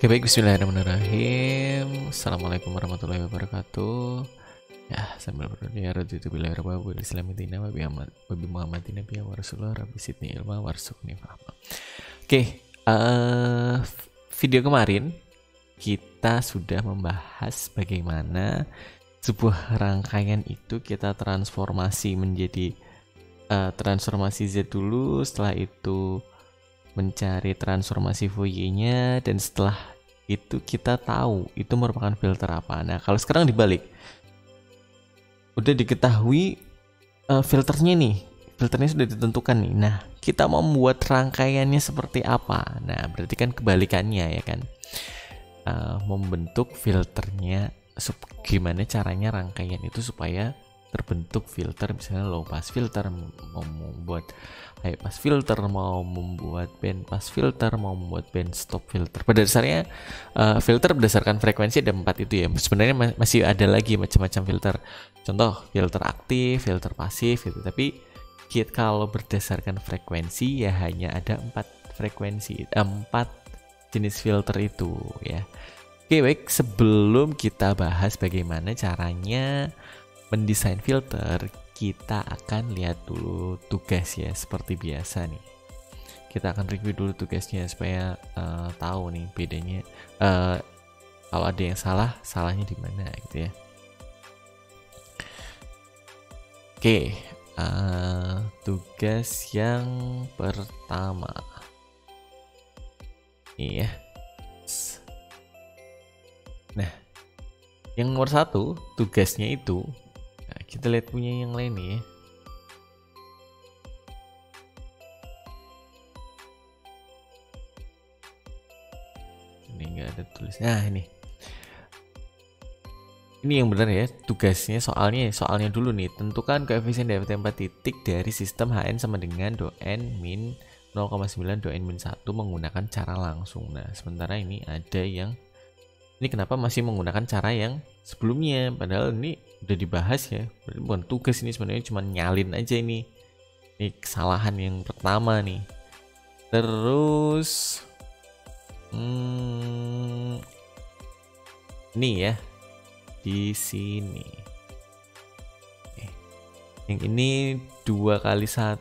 Oke baik, bismillahirrahmanirrahim. Assalamualaikum warahmatullahi wabarakatuh. Ya, sambil berdoa ya raditu billahi rabba wa islami dina wa bi muhammadin nabiyya wa rasulullah rabbi zidni ilma warzuqni fahma. Oke, video kemarin kita sudah membahas bagaimana sebuah rangkaian itu kita transformasi menjadi transformasi Z dulu, setelah itu mencari transformasi Fourier-nya, dan setelah itu kita tahu itu merupakan filter apa. Nah, kalau sekarang dibalik, udah diketahui filternya nih, filternya sudah ditentukan nih. Nah, kita mau membuat rangkaiannya seperti apa? Nah, berarti kan kebalikannya ya kan, membentuk filternya. Gimana caranya rangkaian itu supaya terbentuk filter, misalnya low pass filter, mau membuat high pass filter, mau membuat band pass filter, mau membuat band stop filter. Pada dasarnya filter berdasarkan frekuensi ada 4 itu ya. Sebenarnya masih ada lagi macam-macam filter. Contoh filter aktif, filter pasif gitu. Tapi kalau berdasarkan frekuensi ya hanya ada 4 frekuensi, 4 jenis filter itu ya. Oke baik, sebelum kita bahas bagaimana caranya mendesain filter, kita akan lihat dulu tugas ya, seperti biasa nih. Kita akan review dulu tugasnya supaya tahu nih bedanya, kalau ada yang salah, salahnya di mana gitu ya. Oke, tugas yang pertama nih ya. Nah, yang nomor 1 tugasnya itu, kita lihat punya yang lain nih ya. Ini nggak ada tulis. Nah ini yang benar ya tugasnya. Soalnya dulu nih, tentukan koefisien DFT 4 titik dari sistem HN sama dengan DON min 0,9 DON min 1 menggunakan cara langsung. Nah, sementara ini ada yang ini kenapa masih menggunakan cara yang sebelumnya, padahal ini udah dibahas ya. Berarti bukan tugas, ini sebenarnya cuma nyalin aja ini. Ini kesalahan yang pertama nih. Terus ini ya di sini. Yang ini 2 kali 1,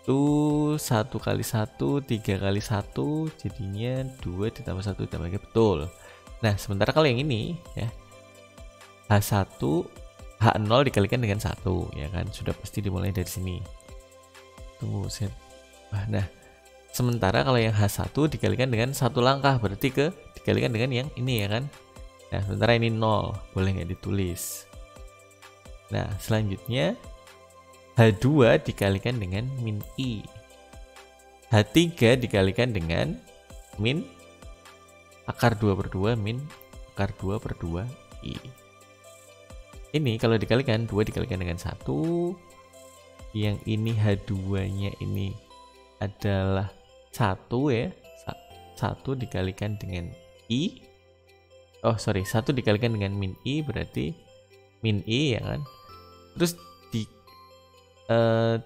1 kali 1, 3 kali 1, jadinya 2 ditambah 1 ditambah 3, betul. Nah, sementara kalau yang ini ya, H1 H0 dikalikan dengan 1 ya kan, sudah pasti dimulai dari sini. Tunggu set. Nah, sementara kalau yang H1 dikalikan dengan 1 langkah, berarti dikalikan dengan yang ini ya kan. Nah, sementara ini 0, boleh nggak ditulis. Nah, selanjutnya H2 dikalikan dengan min I, H3 dikalikan dengan min akar 2 per 2 min akar 2 per 2 I. Ini kalau dikalikan 2 dikalikan dengan 1, yang ini H2 nya ini adalah 1 ya, 1 dikalikan dengan I, 1 dikalikan dengan min I berarti min I ya kan. Terus 3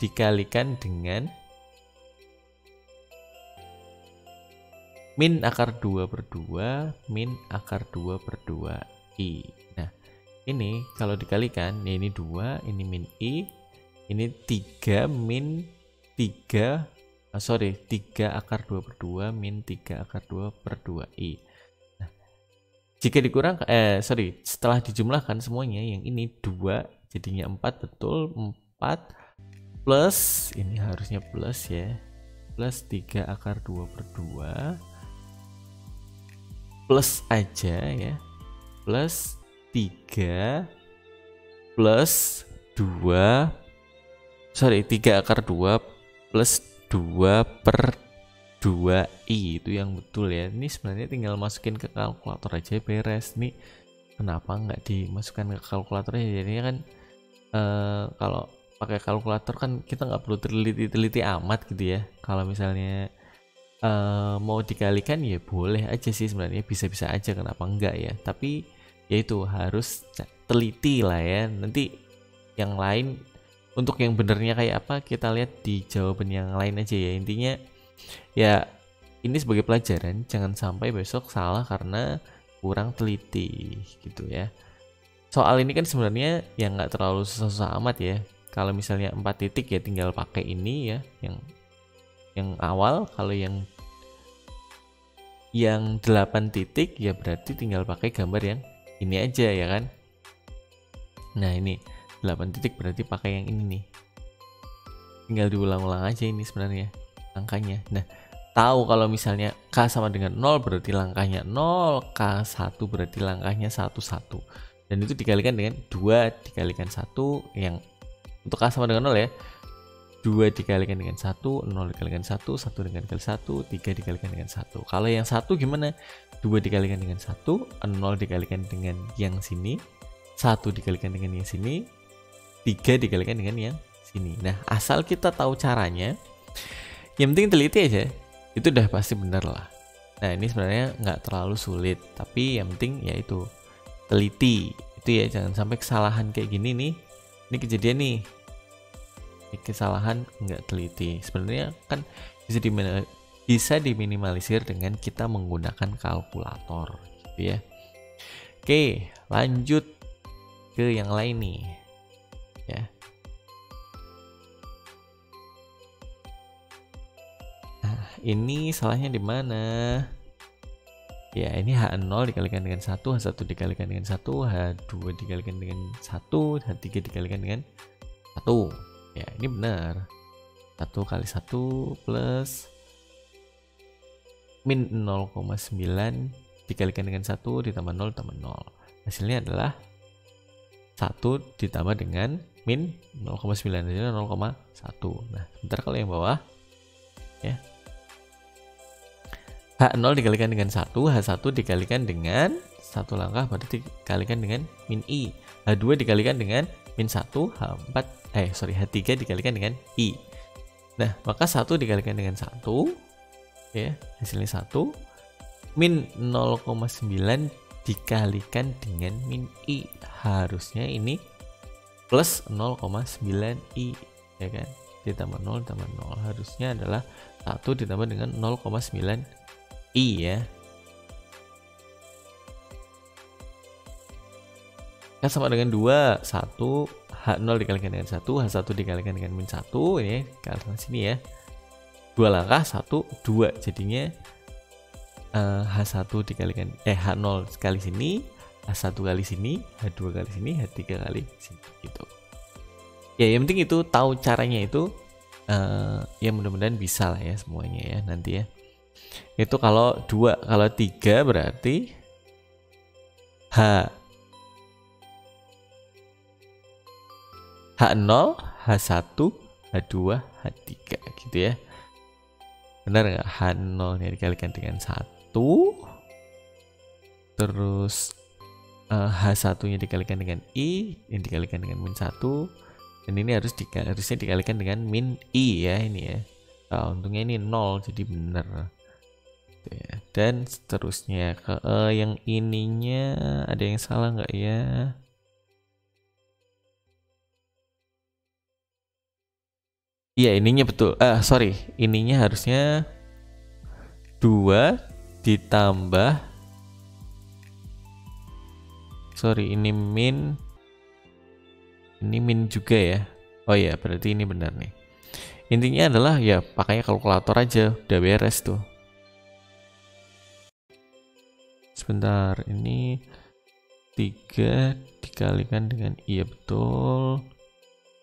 dikalikan dengan min akar 2 per 2 min akar 2 per 2 I. Nah, ini kalau dikalikan, ya ini 2, ini min I, ini 3 min 3, 3 akar 2 per 2 min 3 akar 2 per 2 I. Nah, jika dikurang, setelah dijumlahkan semuanya, yang ini 2, jadinya 4, betul, 4 plus, ini harusnya plus ya, plus 3 akar 2 per 2, plus aja ya, plus 3 plus 2, 3 akar 2 plus 2 per 2 I, itu yang betul ya. Ini sebenarnya tinggal masukin ke kalkulator aja beres. Nih kenapa nggak dimasukkan ke kalkulator ya, jadinya kan kalau pakai kalkulator kan kita nggak perlu teliti amat gitu ya. Kalau misalnya mau dikalikan ya boleh aja sih sebenarnya, bisa-bisa aja, kenapa enggak ya. Tapi ya itu harus teliti lah ya. Nanti yang lain, untuk yang benernya kayak apa kita lihat di jawaban yang lain aja ya. Intinya ya ini sebagai pelajaran, jangan sampai besok salah karena kurang teliti gitu ya. Soal ini kan sebenarnya yang nggak terlalu susah-susah amat ya. Kalau misalnya 4 titik ya tinggal pakai ini ya, yang awal. Kalau yang 8 titik ya berarti tinggal pakai gambar yang ini aja ya kan. Nah ini 8 titik berarti pakai yang ini nih. Tinggal diulang-ulang aja ini sebenarnya angkanya. Nah, tahu kalau misalnya K sama dengan 0 berarti langkahnya 0, K1 berarti langkahnya 1, 1. Dan itu dikalikan dengan 2 dikalikan 1 yang untuk K sama dengan 0 ya. 2 dikalikan dengan 1, 0 dikalikan 1, 1 dikalikan 1, 3 dikalikan dengan 1. Kalau yang 1 gimana? 2 dikalikan dengan 1, 0 dikalikan dengan yang sini, 1 dikalikan dengan yang sini, 3 dikalikan dengan yang sini. Nah, asal kita tahu caranya, yang penting teliti aja, itu udah pasti bener lah. Nah, ini sebenarnya nggak terlalu sulit, tapi yang penting ya itu teliti. Itu ya, jangan sampai kesalahan kayak gini nih. Ini kejadian nih. Kesalahan nggak teliti. Sebenarnya kan bisa diminimalisir dengan kita menggunakan kalkulator gitu ya. Oke, lanjut ke yang lain nih ya. Nah, ini salahnya di mana? Ya, ini H0 dikalikan dengan 1, H1 dikalikan dengan 1, H2 dikalikan dengan 1, H3 dikalikan dengan 1. Ya, ini benar. 1 kali 1 plus min 0,9 dikalikan dengan 1 ditambah 0 tambah 0. Hasilnya adalah 1 ditambah dengan min 0,9, hasilnya 0,1. Nah, sebentar kalau yang bawah ya. H0 dikalikan dengan 1, H1 dikalikan dengan 1 langkah berarti dikalikan dengan min I. H2 dikalikan dengan min 1, H3 dikalikan dengan I. Nah, maka 1 dikalikan dengan 1 ya, hasilnya 1. Min 0,9 dikalikan dengan min I. Harusnya ini plus 0,9 I ya kan. Ditambah 0 tambah 0. Harusnya adalah 1 ditambah dengan 0,9 I ya. Kan sama dengan 2, 1, H0 dikalikan dengan 1, H1 dikalikan dengan min 1, ini ke arah sini ya. 2 langkah, 1, 2. Jadinya H1 dikalikan, H0 kali sini, H1 kali sini, H2 kali sini, H3 kali sini, gitu. Ya, yang penting itu tahu caranya itu, ya mudah-mudahan bisa lah ya semuanya ya nanti ya. Itu kalau 2, kalau 3 berarti H0, H1, H2, H3 gitu ya. Benar nggak? H0 nya dikalikan dengan 1, terus H1 nya dikalikan dengan I, yang dikalikan dengan min 1, dan ini harusnya dikalikan dengan min I ya ini ya. Nah, untungnya ini 0 jadi benar. Ya. Dan seterusnya ke yang ininya ada yang salah nggak ya? Iya, ininya betul. Sorry, ininya harusnya 2 ditambah. Sorry, ini min juga ya. Oh iya, berarti ini benar nih. Intinya adalah ya pakainya kalkulator aja, udah beres tuh. Sebentar, ini 3 dikalikan dengan iya betul.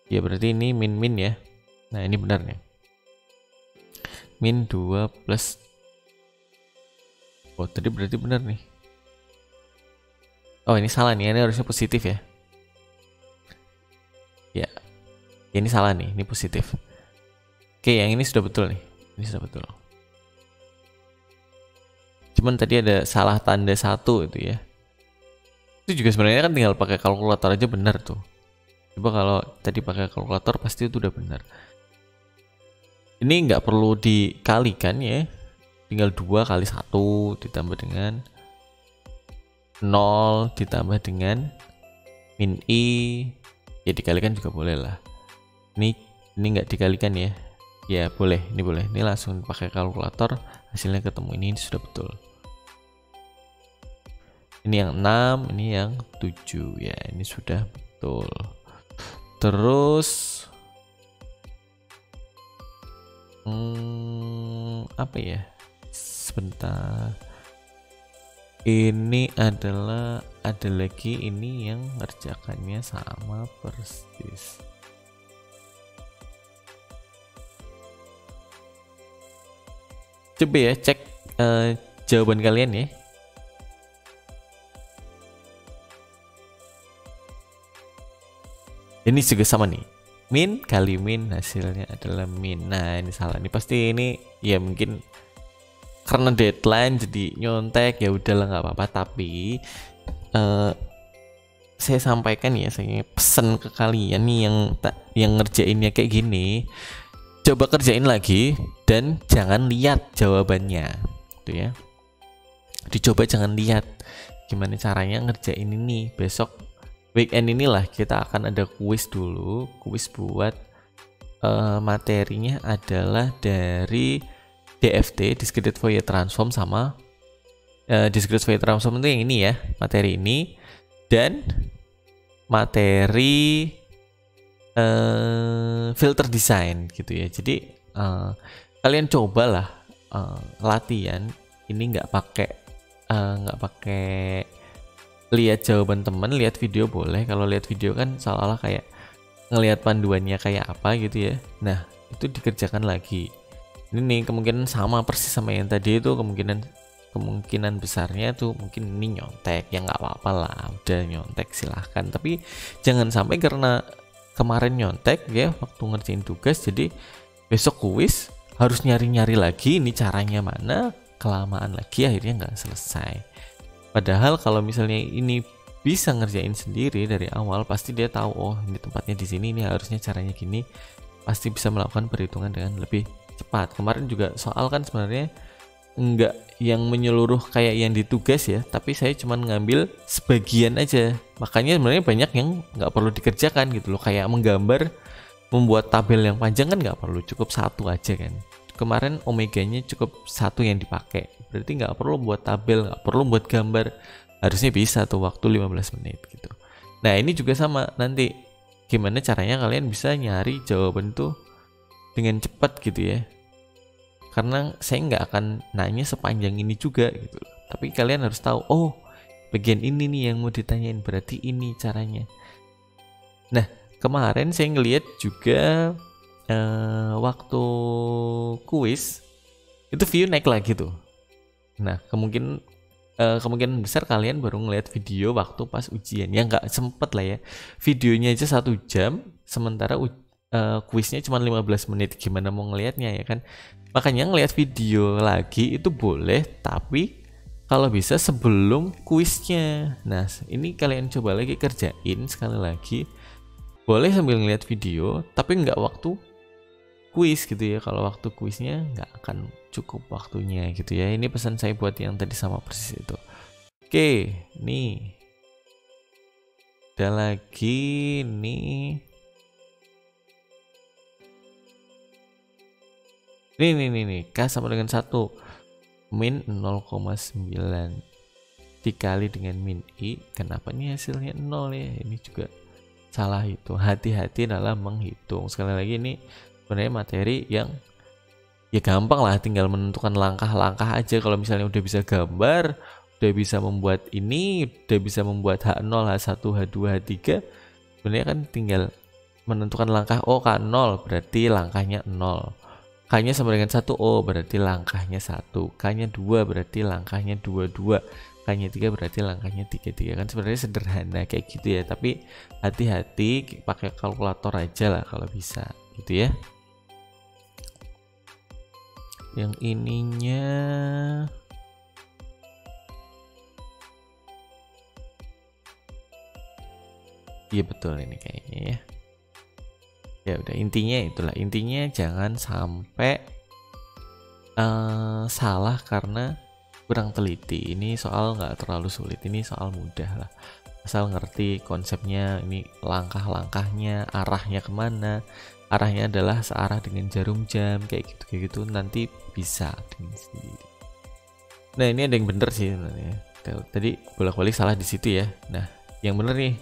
Ya berarti ini min ya. Nah, ini benar nih. Min 2 plus. Oh, tadi berarti benar nih. Oh, ini salah nih. Ini harusnya positif ya. Ya. Ini salah nih. Ini positif. Oke, yang ini sudah betul nih. Ini sudah betul. Cuman tadi ada salah tanda 1 itu ya. Itu juga sebenarnya kan tinggal pakai kalkulator aja benar tuh. Coba kalau tadi pakai kalkulator pasti itu udah benar. Ini nggak perlu dikalikan ya, tinggal 2 kali 1 ditambah dengan 0 ditambah dengan min I, ya dikalikan juga boleh lah. Ini nggak dikalikan ya, Ya boleh, ini langsung pakai kalkulator, hasilnya ketemu, ini sudah betul. Ini yang 6, ini yang 7 ya, ini sudah betul. Terus apa ya? Sebentar. Ini adalah ada lagi ini yang ngerjakannya sama persis. Coba ya cek jawaban kalian ya. Ini juga sama nih, min kali min hasilnya adalah min. Nah ini salah, ini pasti ini ya mungkin karena deadline jadi nyontek, ya udahlah nggak apa-apa. Tapi saya sampaikan ya, saya pesan ke kalian nih yang ngerjainnya kayak gini, coba kerjain lagi dan jangan lihat jawabannya gitu ya. Dicoba jangan lihat gimana caranya ngerjain ini. Besok weekend inilah kita akan ada kuis dulu, kuis buat materinya adalah dari DFT, Discrete Fourier Transform, sama Discrete Fourier Transform itu yang ini ya, materi ini, dan materi filter design gitu ya. Jadi kalian cobalah latihan ini nggak pakai lihat jawaban temen, lihat video boleh. Kalau lihat video kan seolah-olah kayak ngelihat panduannya kayak apa gitu ya. Nah itu dikerjakan lagi. Ini nih kemungkinan sama persis sama yang tadi itu, kemungkinan besarnya tuh mungkin ini nyontek, ya nggak apa-apa lah, udah nyontek silahkan. Tapi jangan sampai karena kemarin nyontek ya waktu ngerjain tugas, jadi besok kuis harus nyari-nyari lagi ini caranya mana, kelamaan lagi akhirnya nggak selesai. Padahal kalau misalnya ini bisa ngerjain sendiri dari awal, pasti dia tahu, oh ini tempatnya di sini, ini harusnya caranya gini, pasti bisa melakukan perhitungan dengan lebih cepat. Kemarin juga soal kan sebenarnya enggak yang menyeluruh kayak yang di tugas ya, tapi saya cuman ngambil sebagian aja. Makanya sebenarnya banyak yang nggak perlu dikerjakan gitu loh, kayak menggambar, membuat tabel yang panjang kan nggak perlu, cukup satu aja kan. Kemarin omeganya cukup satu yang dipakai, berarti nggak perlu buat tabel, nggak perlu buat gambar, harusnya bisa tuh waktu 15 menit gitu. Nah ini juga sama, nanti gimana caranya kalian bisa nyari jawaban tuh dengan cepat gitu ya, karena saya nggak akan nanya sepanjang ini juga gitu, tapi kalian harus tahu, oh bagian ini nih yang mau ditanyain, berarti ini caranya. Nah kemarin saya ngeliat juga waktu kuis itu view naik lagi tuh. Nah kemungkinan besar kalian baru ngeliat video waktu pas ujian, ya nggak sempet lah ya, videonya aja 1 jam, sementara kuisnya cuma 15 menit, gimana mau ngelihatnya ya kan. Makanya ngelihat video lagi itu boleh, tapi kalau bisa sebelum kuisnya. Nah ini kalian coba lagi kerjain sekali lagi, boleh sambil ngelihat video tapi nggak waktu kuis gitu ya. Kalau waktu kuisnya nggak akan cukup waktunya gitu ya. Ini pesan saya buat yang tadi sama persis itu. Oke, nih ada lagi nih. Nih, K sama dengan 1, min 0,9 dikali dengan min I. Kenapa nih hasilnya 0 ya? Ini juga salah itu. Hati-hati dalam menghitung. Sekali lagi ini sebenarnya materi yang ya gampang lah, tinggal menentukan langkah-langkah aja. Kalau misalnya udah bisa gambar, udah bisa membuat ini, udah bisa membuat H0, H1, H2, H3, sebenarnya kan tinggal menentukan langkah. Oh K0 berarti langkahnya 0, K-nya sama dengan 1, oh berarti langkahnya 1, K-nya 2 berarti langkahnya 22, K-nya 3 berarti langkahnya 33. Kan sebenarnya sederhana kayak gitu ya, tapi hati-hati pakai kalkulator aja lah kalau bisa gitu ya. Yang ininya iya betul ini kayaknya ya. Ya udah, intinya itulah, intinya jangan sampai salah karena kurang teliti. Ini soal nggak terlalu sulit, ini soal mudah lah, asal ngerti konsepnya, ini langkah-langkahnya, arahnya kemana, arahnya adalah searah dengan jarum jam kayak gitu nanti bisa dengan sendiri. Nah ini ada yang bener sih sebenarnya. Tadi bolak-balik salah di situ ya. Nah yang bener nih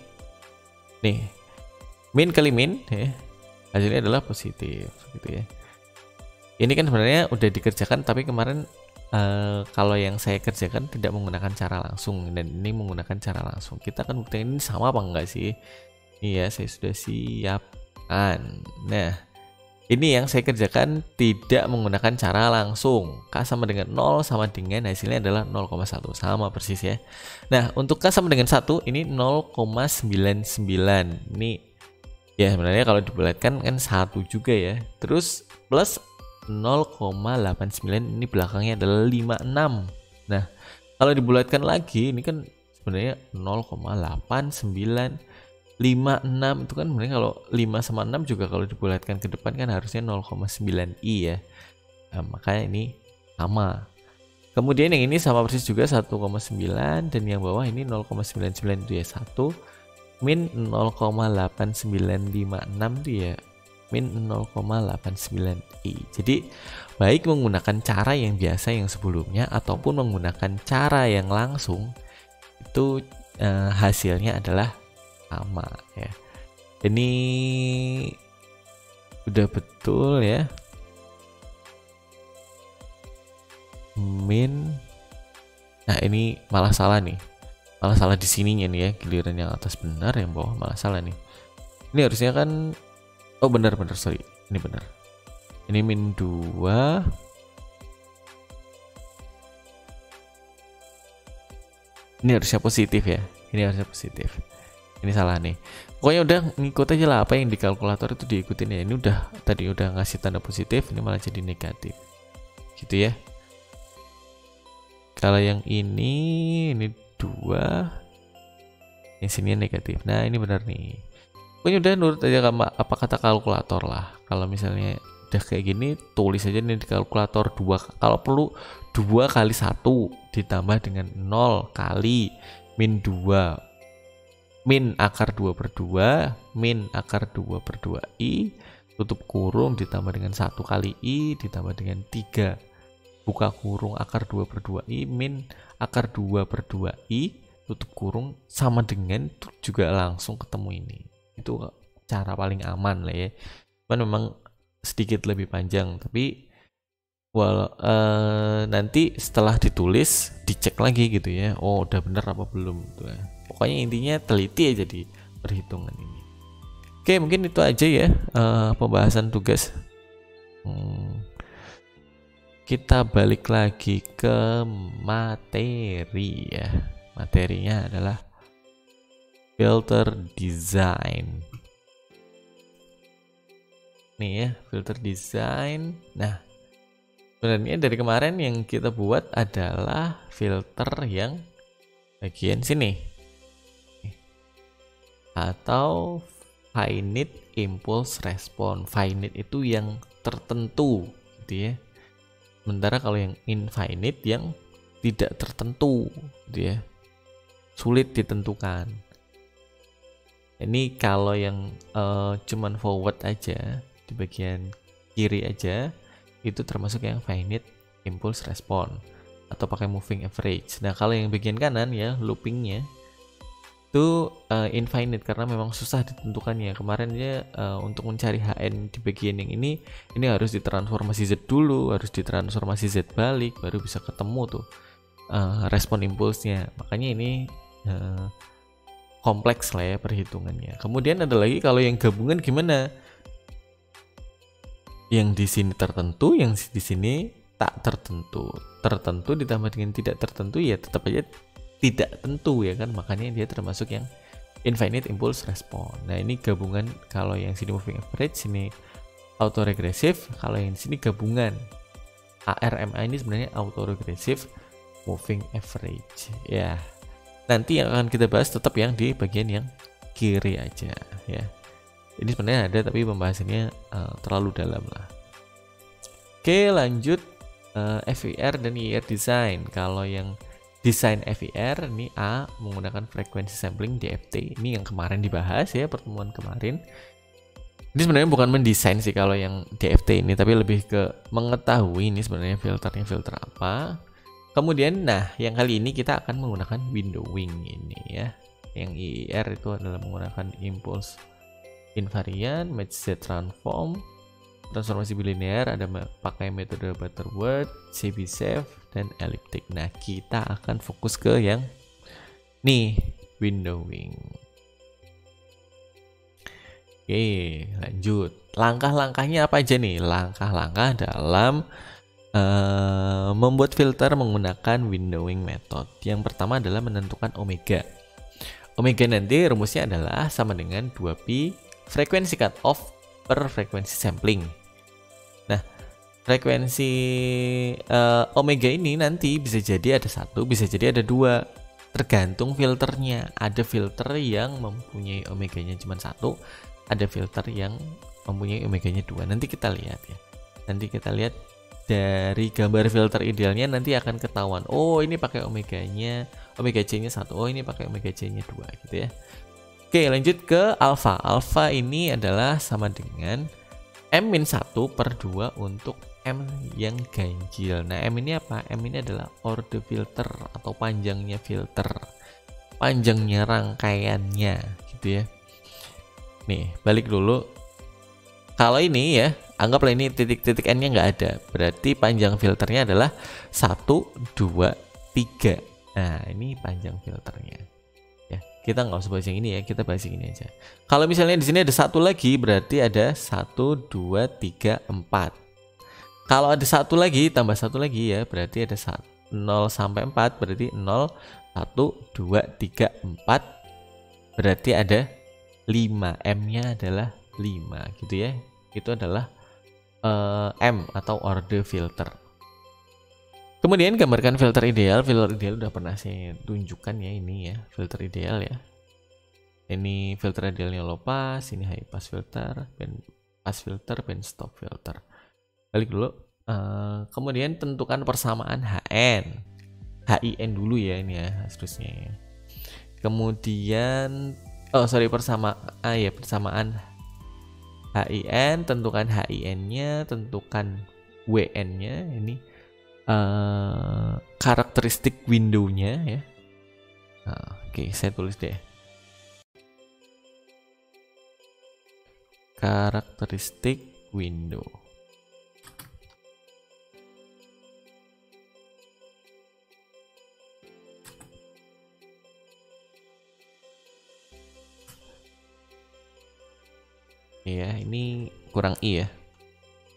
min kali min ya, hasilnya adalah positif gitu ya. Ini kan sebenarnya udah dikerjakan, tapi kemarin kalau yang saya kerjakan tidak menggunakan cara langsung, dan ini menggunakan cara langsung. Kita akan buktikan ini sama apa enggak sih. Iya, saya sudah siapkan. Nah ini yang saya kerjakan tidak menggunakan cara langsung. K sama dengan 0 sama dengan hasilnya adalah 0,1, sama persis ya. Nah untuk K sama dengan 1 ini 0,99. Ini ya sebenarnya kalau dibulatkan kan 1 juga ya. Terus plus 0,89, ini belakangnya adalah 56. Nah kalau dibulatkan lagi ini kan sebenarnya 0,8956 itu kan sebenarnya kalau 5 sama 6 juga kalau dibulatkan ke depan kan harusnya 0,9i ya. Nah, makanya ini sama. Kemudian yang ini sama persis juga 1,9, dan yang bawah ini 0,99 itu ya 1 min 0,8956 itu ya min 0,89i. Jadi baik menggunakan cara yang biasa yang sebelumnya ataupun menggunakan cara yang langsung, itu hasilnya adalah sama ya. Ini udah betul ya. Min, nah ini malah salah nih, malah salah di sininya nih ya. Giliran yang atas benar, yang bawah malah salah nih. Ini harusnya kan, oh benar, sorry, ini benar. Ini min 2 ini harusnya positif ya. Ini harusnya positif. Ini salah nih. Pokoknya udah ngikut aja lah apa yang di kalkulator itu diikutin ya. Ini udah tadi udah ngasih tanda positif, ini malah jadi negatif. Gitu ya. Kalau yang ini 2, yang sini negatif. Nah ini benar nih. Pokoknya udah nurut aja sama apa kata kalkulator lah. Kalau misalnya udah kayak gini, tulis aja nih di kalkulator 2. Kalau perlu 2 kali 1 ditambah dengan 0 kali min 2 min akar 2 per 2 min akar 2 per 2i tutup kurung ditambah dengan 1 kali i ditambah dengan 3 buka kurung akar 2 per 2i min akar 2 per 2i tutup kurung sama dengan juga langsung ketemu ini. Itu cara paling aman lah ya. Cuman memang sedikit lebih panjang, tapi nanti setelah ditulis dicek lagi gitu ya. Oh udah bener apa belum gitu ya. Pokoknya intinya teliti aja di perhitungan ini. Oke, mungkin itu aja ya pembahasan tugas. Kita balik lagi ke materi ya. Materinya adalah filter design. Nih ya, filter design. Nah, sebenarnya dari kemarin yang kita buat adalah filter yang bagian sini, atau finite impulse response. Finite itu yang tertentu gitu ya. Sementara kalau yang infinite yang tidak tertentu gitu ya. Sulit ditentukan. Ini kalau yang cuman forward aja di bagian kiri aja itu termasuk yang finite impulse response atau pakai moving average. Nah kalau yang bagian kanan ya loopingnya itu infinite karena memang susah ditentukannya. Kemarin ya untuk mencari HN di bagian yang ini harus ditransformasi Z dulu, harus ditransformasi Z balik baru bisa ketemu tuh respon impulsnya. Makanya ini kompleks lah ya perhitungannya. Kemudian ada lagi kalau yang gabungan gimana? Yang di sini tertentu, yang di sini tak tertentu. Tertentu ditambah dengan tidak tertentu ya tetap aja tidak tentu ya kan, makanya dia termasuk yang infinite impulse response. Nah ini gabungan, kalau yang sini moving average, sini autoregressive, kalau yang sini gabungan. ARMA ini sebenarnya autoregressive moving average ya. Nanti yang akan kita bahas tetap yang di bagian yang kiri aja ya. Ini sebenarnya ada tapi pembahasannya terlalu dalam lah. Oke lanjut, FER dan IR design. Kalau yang desain FER ini A menggunakan frekuensi sampling DFT, ini yang kemarin dibahas ya pertemuan kemarin. Ini sebenarnya bukan mendesain sih kalau yang DFT ini, tapi lebih ke mengetahui ini sebenarnya filternya filter apa. Kemudian, nah yang kali ini kita akan menggunakan windowing ini ya. Yang IIR itu adalah menggunakan impulse invariant, match Z transform, transformasi bilinear, ada pakai metode Butterworth, Chebyshev, dan elliptic. Nah kita akan fokus ke yang nih, windowing. Oke, lanjut. Langkah-langkahnya apa aja nih? Langkah-langkah dalam membuat filter menggunakan windowing method. Yang pertama adalah menentukan omega. Omega nanti rumusnya adalah sama dengan 2pi frekuensi cutoff per frekuensi sampling. Nah, frekuensi omega ini nanti bisa jadi ada 1, bisa jadi ada 2. Tergantung filternya. Ada filter yang mempunyai omeganya cuma 1, ada filter yang mempunyai omeganya 2. Nanti kita lihat ya. Nanti kita lihat dari gambar filter idealnya nanti akan ketahuan. Oh, ini pakai omeganya, omega C-nya 1. Oh, ini pakai omega C-nya 2 gitu ya. Oke, lanjut ke alpha. Alpha ini adalah sama dengan M-1/2 untuk M yang ganjil. Nah, M ini apa? M ini adalah order filter atau panjangnya filter. Panjangnya rangkaiannya gitu ya. Nih, balik dulu. Kalau ini ya, anggaplah ini titik-titik N-nya nggak ada. Berarti panjang filternya adalah 1, 2, 3. Nah, ini panjang filternya. Ya, kita nggak usah bahas yang ini ya, kita bahas yang ini aja. Kalau misalnya di sini ada 1 lagi, berarti ada 1, 2, 3, 4. Kalau ada 1 lagi, tambah 1 lagi ya, berarti ada 0 sampai 4, berarti 0, 1, 2, 3, 4. Berarti ada 5. M-nya adalah 5 gitu ya. Itu adalah M atau order filter. Kemudian gambarkan filter ideal. Filter ideal udah pernah saya tunjukkan ya, ini ya filter ideal ya. Ini filter idealnya low pass, ini high pass filter, band pass filter, band stop filter. Balik dulu. Kemudian tentukan persamaan HN. HIN dulu ya ini ya harusnya. Kemudian persamaan HIN, tentukan HIN-nya, tentukan WN-nya, ini karakteristik window-nya ya. Oke, saya tulis deh. Karakteristik window. Ya, ini kurang I ya.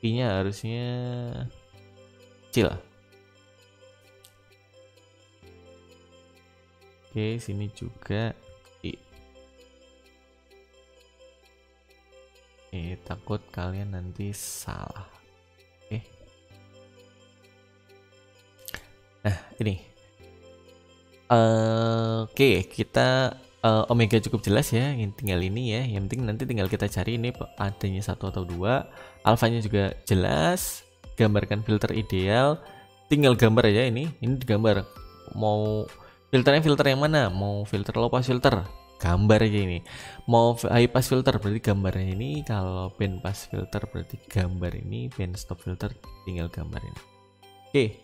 I-nya harusnya kecil. Oke, sini juga I. Takut kalian nanti salah. Oke. Nah, ini. Oke, kita omega cukup jelas ya, tinggal ini ya. Yang penting nanti tinggal kita cari ini adanya 1 atau 2. Alfanya juga jelas. Gambarkan filter ideal. Tinggal gambar aja ini. Ini digambar. Mau filternya filter yang mana? Mau filter low pass filter? Gambar aja ini. Mau high pass filter berarti gambarnya ini. Kalau band pass filter berarti gambar ini. Band stop filter tinggal gambar ini. Oke.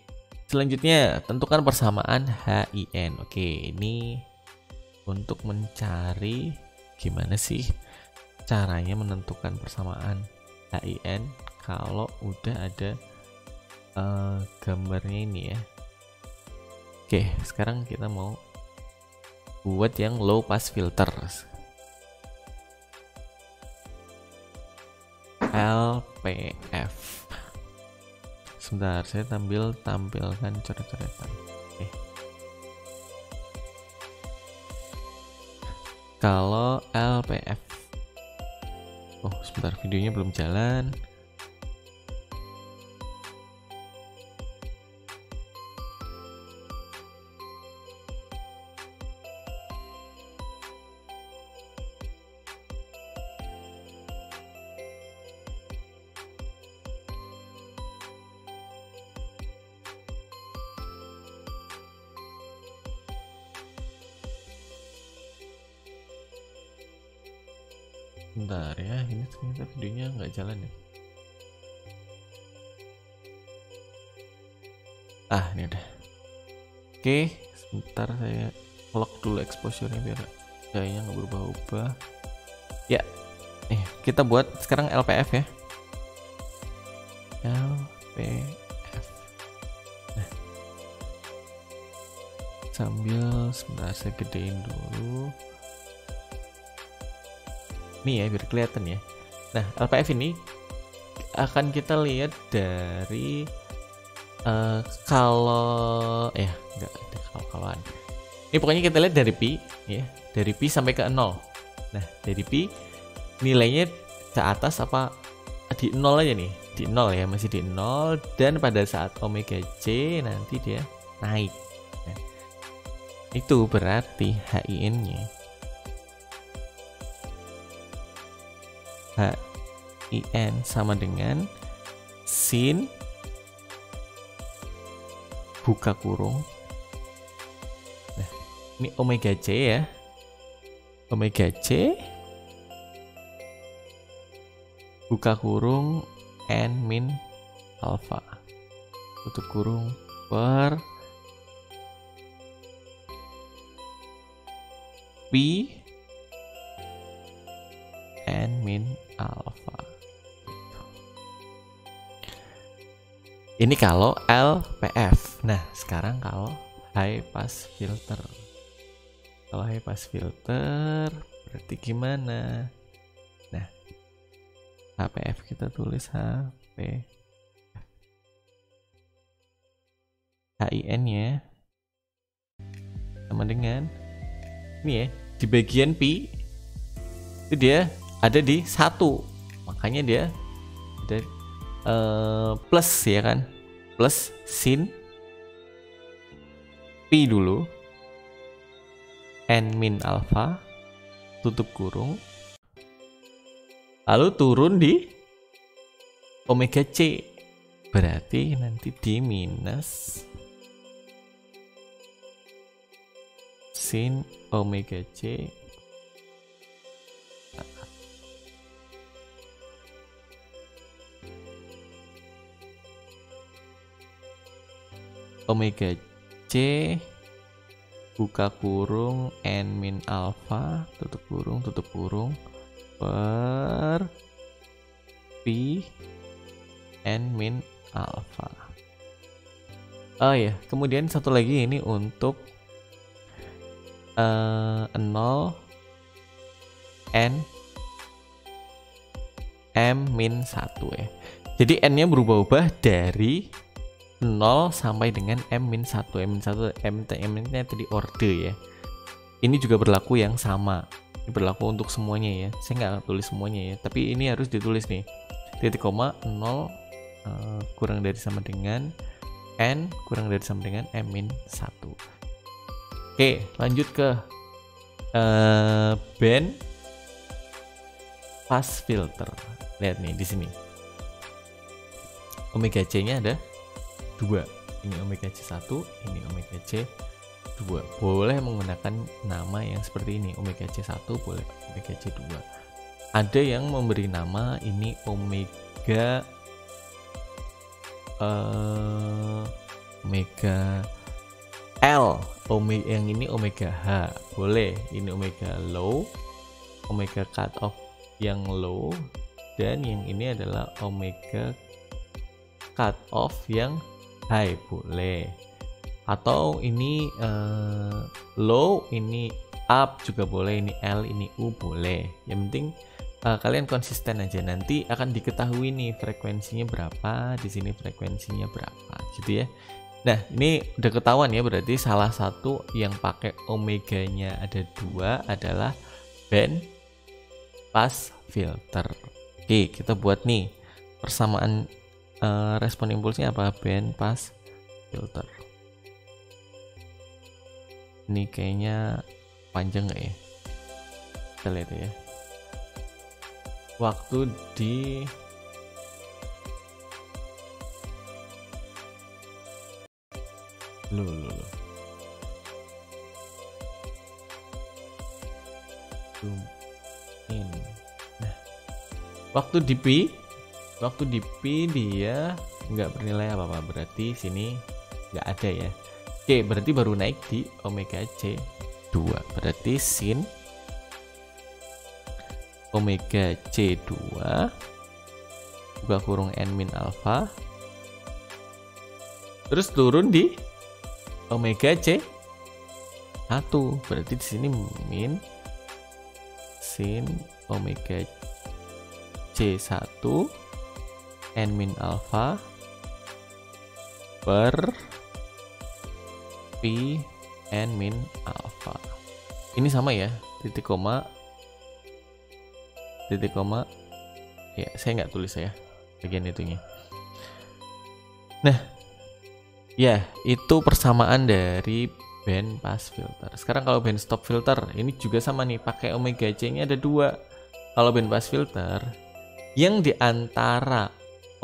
Selanjutnya tentukan persamaan HIN. Oke, ini untuk mencari gimana sih caranya menentukan persamaan HIN kalau udah ada gambarnya ini ya. Oke, sekarang kita mau buat yang low pass filter. LPF. Sebentar, saya tampilkan coret-coretan. Oke. Kalau LPF, oh sebentar, videonya belum jalan. Bentar ya, ini ternyata videonya nggak jalan ya. Ini udah. Oke, sebentar saya lock dulu exposure-nya biar gayanya nggak berubah-ubah. Ya, kita buat sekarang LPF ya. LPF. Nah, sambil sebentar saya gedein dulu. Nih ya, biar kelihatan ya. Nah, LPF ini akan kita lihat dari kalau enggak ada kalau-kaloan. Ini pokoknya kita lihat dari pi ya, dari pi sampai ke 0. Nah, dari pi nilainya ke atas apa di 0 aja nih. Di 0 ya, masih di 0, dan pada saat omega c nanti dia naik. Nah, itu berarti HIN-nya HIN sama dengan sin buka kurung. Nah, ini omega c ya. Omega c buka kurung n min alpha tutup kurung per p n min alpha. Ini kalau LPF. Nah, sekarang kalau high pass filter. Kalau high pass filter berarti gimana? Nah, HPF kita tulis HP. HIN ya sama dengan ini ya, di bagian pi itu dia ada di 1, makanya dia ada plus ya kan, plus sin pi dulu n min alpha tutup kurung, lalu turun di omega c, berarti nanti di minus sin omega c omega c buka kurung n min alpha tutup kurung per p n min alpha. Oh ya, kemudian satu lagi ini untuk 0 n m min 1 ya. Jadi n nya berubah-ubah dari 0 sampai dengan M-1. M-nya tadi orde ya. Ini juga berlaku yang sama. Ini berlaku untuk semuanya ya. Saya nggak tulis semuanya ya, tapi ini harus ditulis nih. Titik koma 0 kurang dari sama dengan N kurang dari sama dengan M-1. Oke, lanjut ke band pass filter. Lihat nih di sini. Omega C-nya ada 2, ini omega C1, ini omega C2. Boleh menggunakan nama yang seperti ini, omega C1, boleh omega C2. Ada yang memberi nama ini omega L, yang ini omega H, boleh. Ini omega low, omega cut off yang low, dan yang ini adalah omega cut off yang high, boleh. Atau ini low, ini up juga boleh, ini L, ini U boleh. Yang penting kalian konsisten aja, nanti akan diketahui nih frekuensinya berapa, di sini frekuensinya berapa gitu ya. Nah, ini udah ketahuan ya, berarti salah satu yang pakai omeganya ada 2 adalah band pass filter. Oke, kita buat nih persamaan respon impulsnya apa, band pass filter. Ini kayaknya panjang nggak ya? Kita lihat ya. Waktu di zoom in. Nah, Waktu di P dia nggak bernilai apa-apa, berarti sini nggak ada ya. Oke, berarti baru naik di omega C2, berarti sin omega C2 buka kurung n min alpha, terus turun di omega C1, berarti di sini min sin omega C1 n min alpha per P n min alpha. Ini sama ya, titik koma ya, saya nggak tulis ya bagian itunya. Nah ya, itu persamaan dari band pass filter. Sekarang kalau band stop filter ini juga sama nih, pakai omega C nya ada 2. Kalau band pass filter yang diantara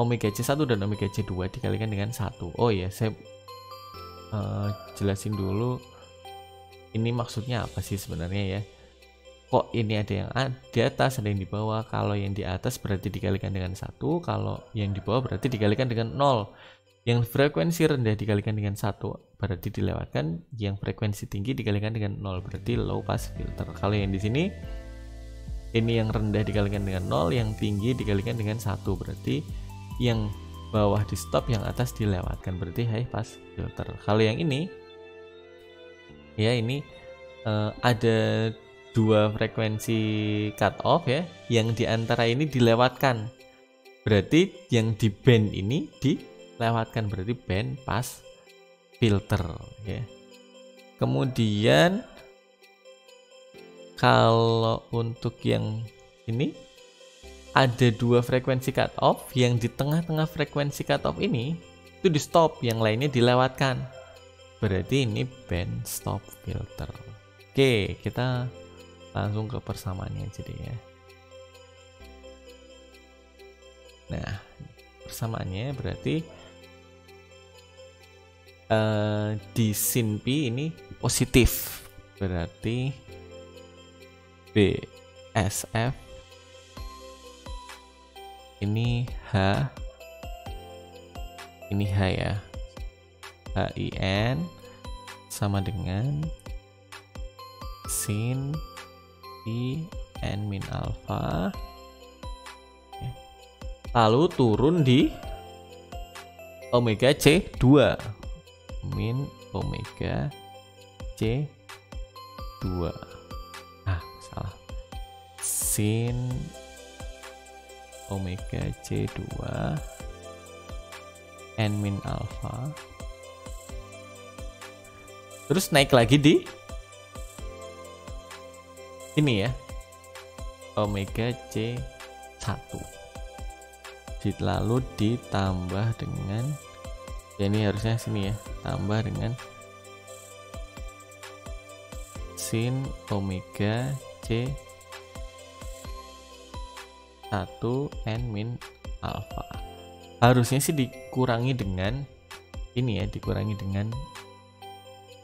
omega C1 dan omega C2 dikalikan dengan 1. Oh ya, saya jelasin dulu ini maksudnya apa sih sebenarnya ya. Kok ini ada yang di atas, ada yang di bawah. Kalau yang di atas berarti dikalikan dengan 1, kalau yang di bawah berarti dikalikan dengan 0. Yang frekuensi rendah dikalikan dengan 1 berarti dilewatkan, yang frekuensi tinggi dikalikan dengan 0 berarti low pass filter. Kalau yang di sini ini yang rendah dikalikan dengan 0, yang tinggi dikalikan dengan 1 berarti yang bawah di stop, yang atas dilewatkan, berarti high pass filter. Kalau yang ini ya, ini ada 2 frekuensi cut off ya, yang diantara ini dilewatkan, berarti yang di band ini dilewatkan, berarti band pass filter ya. Kemudian kalau untuk yang ini ada 2 frekuensi cut off, yang di tengah-tengah frekuensi cut off ini itu di stop, yang lainnya dilewatkan, berarti ini band stop filter. Oke, kita langsung ke persamaannya jadi ya. Nah, persamaannya berarti di sin P ini positif, berarti BSF ini H, ini H ya, HIN sama dengan sin I n min alpha, lalu turun di omega C2 min omega C2, salah, sin omega C2 n min alpha, terus naik lagi di ini ya, omega C1, lalu ditambah dengan ya, ini harusnya sini ya, tambah dengan sin omega C1 n min alpha. Harusnya sih dikurangi dengan ini ya, dikurangi dengan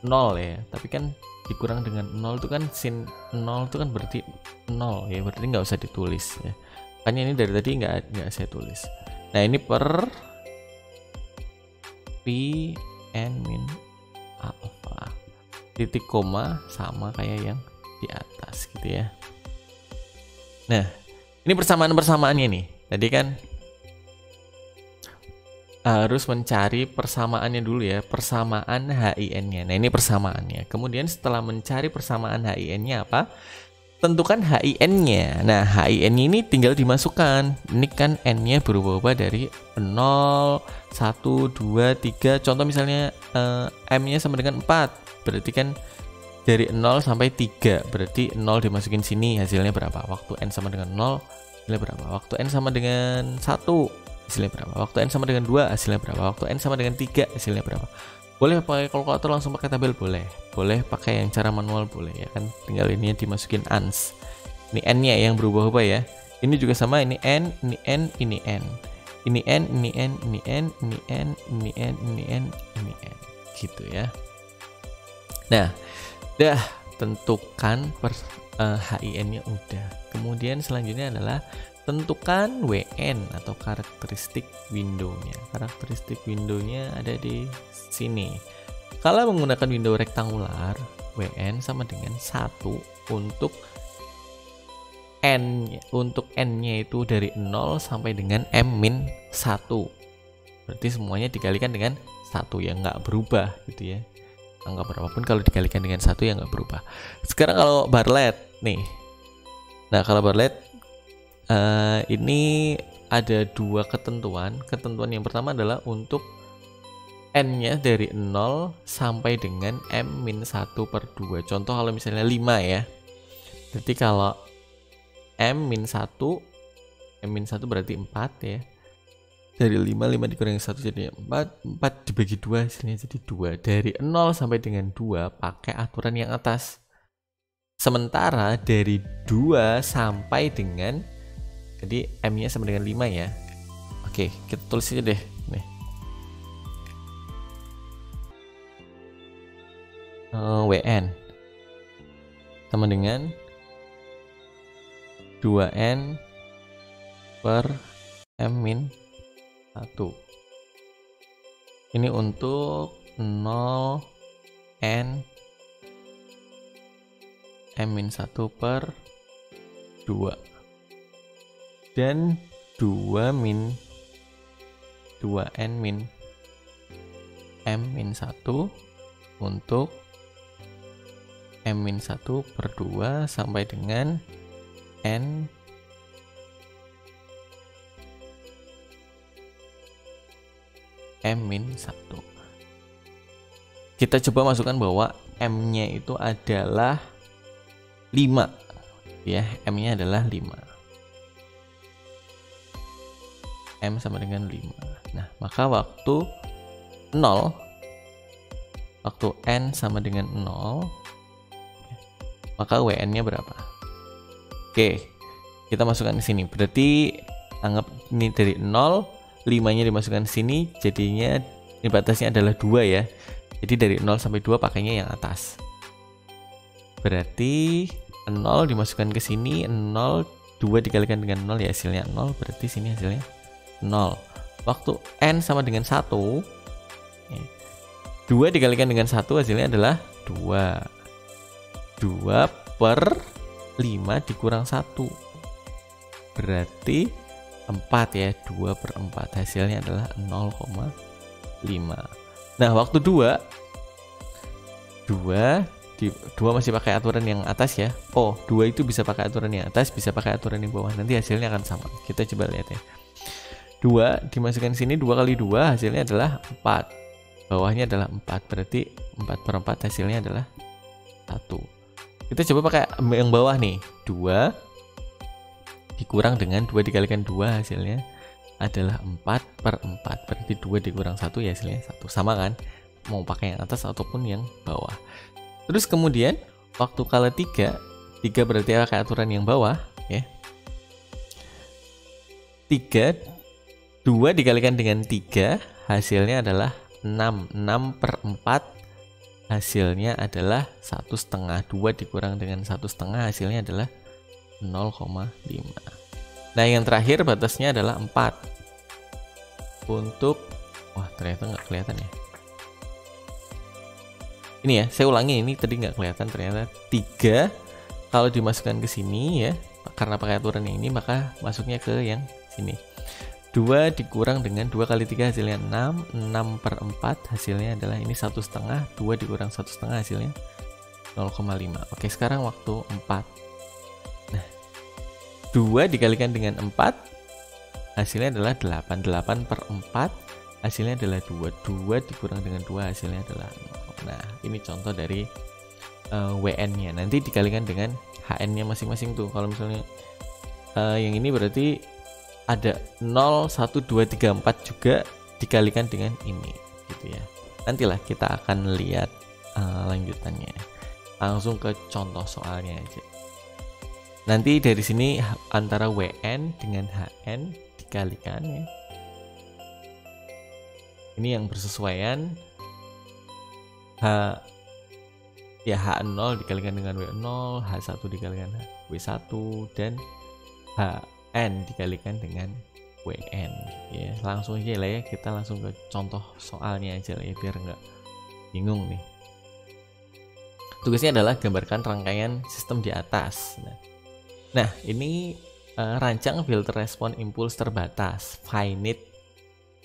0 ya, tapi kan dikurang dengan 0 itu kan sin 0 itu kan berarti 0 ya, berarti nggak usah ditulis ya, makanya ini dari tadi nggak saya tulis. Nah, ini per P n min alpha, titik koma sama kayak yang di atas gitu ya. Nah, ini persamaannya nih, tadi kan harus mencari persamaannya dulu ya, persamaan HIN-nya. Nah, ini persamaannya. Kemudian setelah mencari persamaan HIN-nya apa? Tentukan HIN-nya. Nah, HIN ini tinggal dimasukkan. Ini kan N-nya berubah-ubah dari 0, 1, 2, 3. Contoh misalnya M-nya sama dengan 4. Berarti kan dari 0 sampai 3. Berarti 0 dimasukin sini, hasilnya berapa? Waktu N sama dengan 0, hasilnya berapa? Waktu N sama dengan 1, hasilnya berapa? Waktu N sama dengan 2, hasilnya berapa? Waktu N sama dengan 3, hasilnya berapa? Boleh pakai kalkulator, langsung pakai tabel, boleh. Boleh pakai yang cara manual, boleh ya kan. Tinggal ini dimasukin ans. Ini N-nya yang berubah-ubah ya. Ini juga sama, ini N, ini N, ini N. Ini N, ini N, ini N, ini N, ini N, ini N, ini N. Gitu ya. Nah, dah tentukan HIN-nya udah. Kemudian selanjutnya adalah tentukan WN atau karakteristik window-nya. Karakteristik window-nya ada di sini. Kalau menggunakan window rektangular, WN sama dengan 1 untuk N-nya itu dari 0 sampai dengan M-1. Berarti semuanya dikalikan dengan 1 yang nggak berubah gitu ya. Angka berapapun kalau dikalikan dengan 1 yang nggak berubah. Sekarang kalau Bartlett nih. Nah, kalau Bartlett ini ada 2 ketentuan. Ketentuan yang pertama adalah untuk N-nya dari 0 sampai dengan M-1/2. Contoh kalau misalnya 5 ya. Jadi kalau M-1 berarti 4 ya. Dari 5 dikurangi 1 jadi 4 dibagi 2 hasilnya jadi 2. Dari 0 sampai dengan 2 pakai aturan yang atas. Sementara dari 2 sampai dengan, jadi M-nya sama dengan 5 ya. Oke, kita tulis aja deh nih. WN sama dengan 2N per M-1. Ini untuk 0N M-1/2 dan 2N M-1 untuk M-1/2 sampai dengan N M-1. Kita coba masukkan bahwa M-nya itu adalah 5 ya, M-nya adalah 5. M sama dengan 5. Nah, maka waktu N sama dengan 0, maka WN-nya berapa? Oke, kita masukkan di sini. Berarti anggap ini dari 0, 5-nya dimasukkan di sini, jadinya ini batasnya adalah 2 ya. Jadi dari 0 sampai 2 pakainya yang atas. Berarti 0 dimasukkan ke sini, 0, 2 dikalikan dengan 0 ya hasilnya 0, berarti sini hasilnya 0. Waktu N sama dengan 1, 2 dikalikan dengan 1 hasilnya adalah 2. 2/5 dikurang 1. Berarti 4 ya, 2/4 hasilnya adalah 0,5. Nah, waktu 2 masih pakai aturan yang atas ya. Oh, 2 itu bisa pakai aturan yang atas, bisa pakai aturan yang bawah. Nanti hasilnya akan sama. Kita coba lihat ya. 2 dimasukkan sini, 2 kali 2 hasilnya adalah 4. Bawahnya adalah 4, berarti 4/4 hasilnya adalah 1. Kita coba pakai yang bawah nih. 2 dikurang dengan 2 dikalikan 2 hasilnya adalah 4/4. Berarti 2 dikurang 1 ya hasilnya 1. Sama kan? Mau pakai yang atas ataupun yang bawah. Terus kemudian waktu kala 3 berarti pakai aturan yang bawah ya. 2 dikalikan dengan 3 hasilnya adalah 6. 6/4 hasilnya adalah 1/2. 2 dikurang dengan 1/2 hasilnya adalah 0,5. Nah, yang terakhir batasnya adalah 4. Untuk ternyata nggak kelihatan ya. Ini ya, saya ulangi, ini tadi nggak kelihatan, ternyata 3 kalau dimasukkan ke sini ya, karena pakai aturan yang ini maka masuknya ke yang sini. 2 dikurang dengan 2 kali 3 hasilnya 6. 6/4 hasilnya adalah ini 1/2. 2 dikurang 1/2 hasilnya 0,5. Oke, sekarang waktu 4. Nah, 2 dikalikan dengan 4 hasilnya adalah 8. 8/4 hasilnya adalah 2. 2 dikurang dengan 2 hasilnya adalah 0. Nah, ini contoh dari WN-nya. Nanti dikalikan dengan HN-nya masing-masing tuh. Kalau misalnya yang ini berarti ada 0, 1, 2, 3, 4 juga dikalikan dengan ini gitu ya. Nantilah kita akan lihat lanjutannya. Langsung ke contoh soalnya aja. Nanti dari sini antara WN dengan HN dikalikan ya. Ini yang bersesuaian. H0 dikalikan dengan W0, H1 dikalikan W1, dan N dikalikan dengan WN ya. Langsung aja lah ya, kita langsung ke contoh soalnya aja lah ya, biar nggak bingung nih. Tugasnya adalah gambarkan rangkaian sistem di atas. Nah ini rancang filter respon impuls terbatas, finite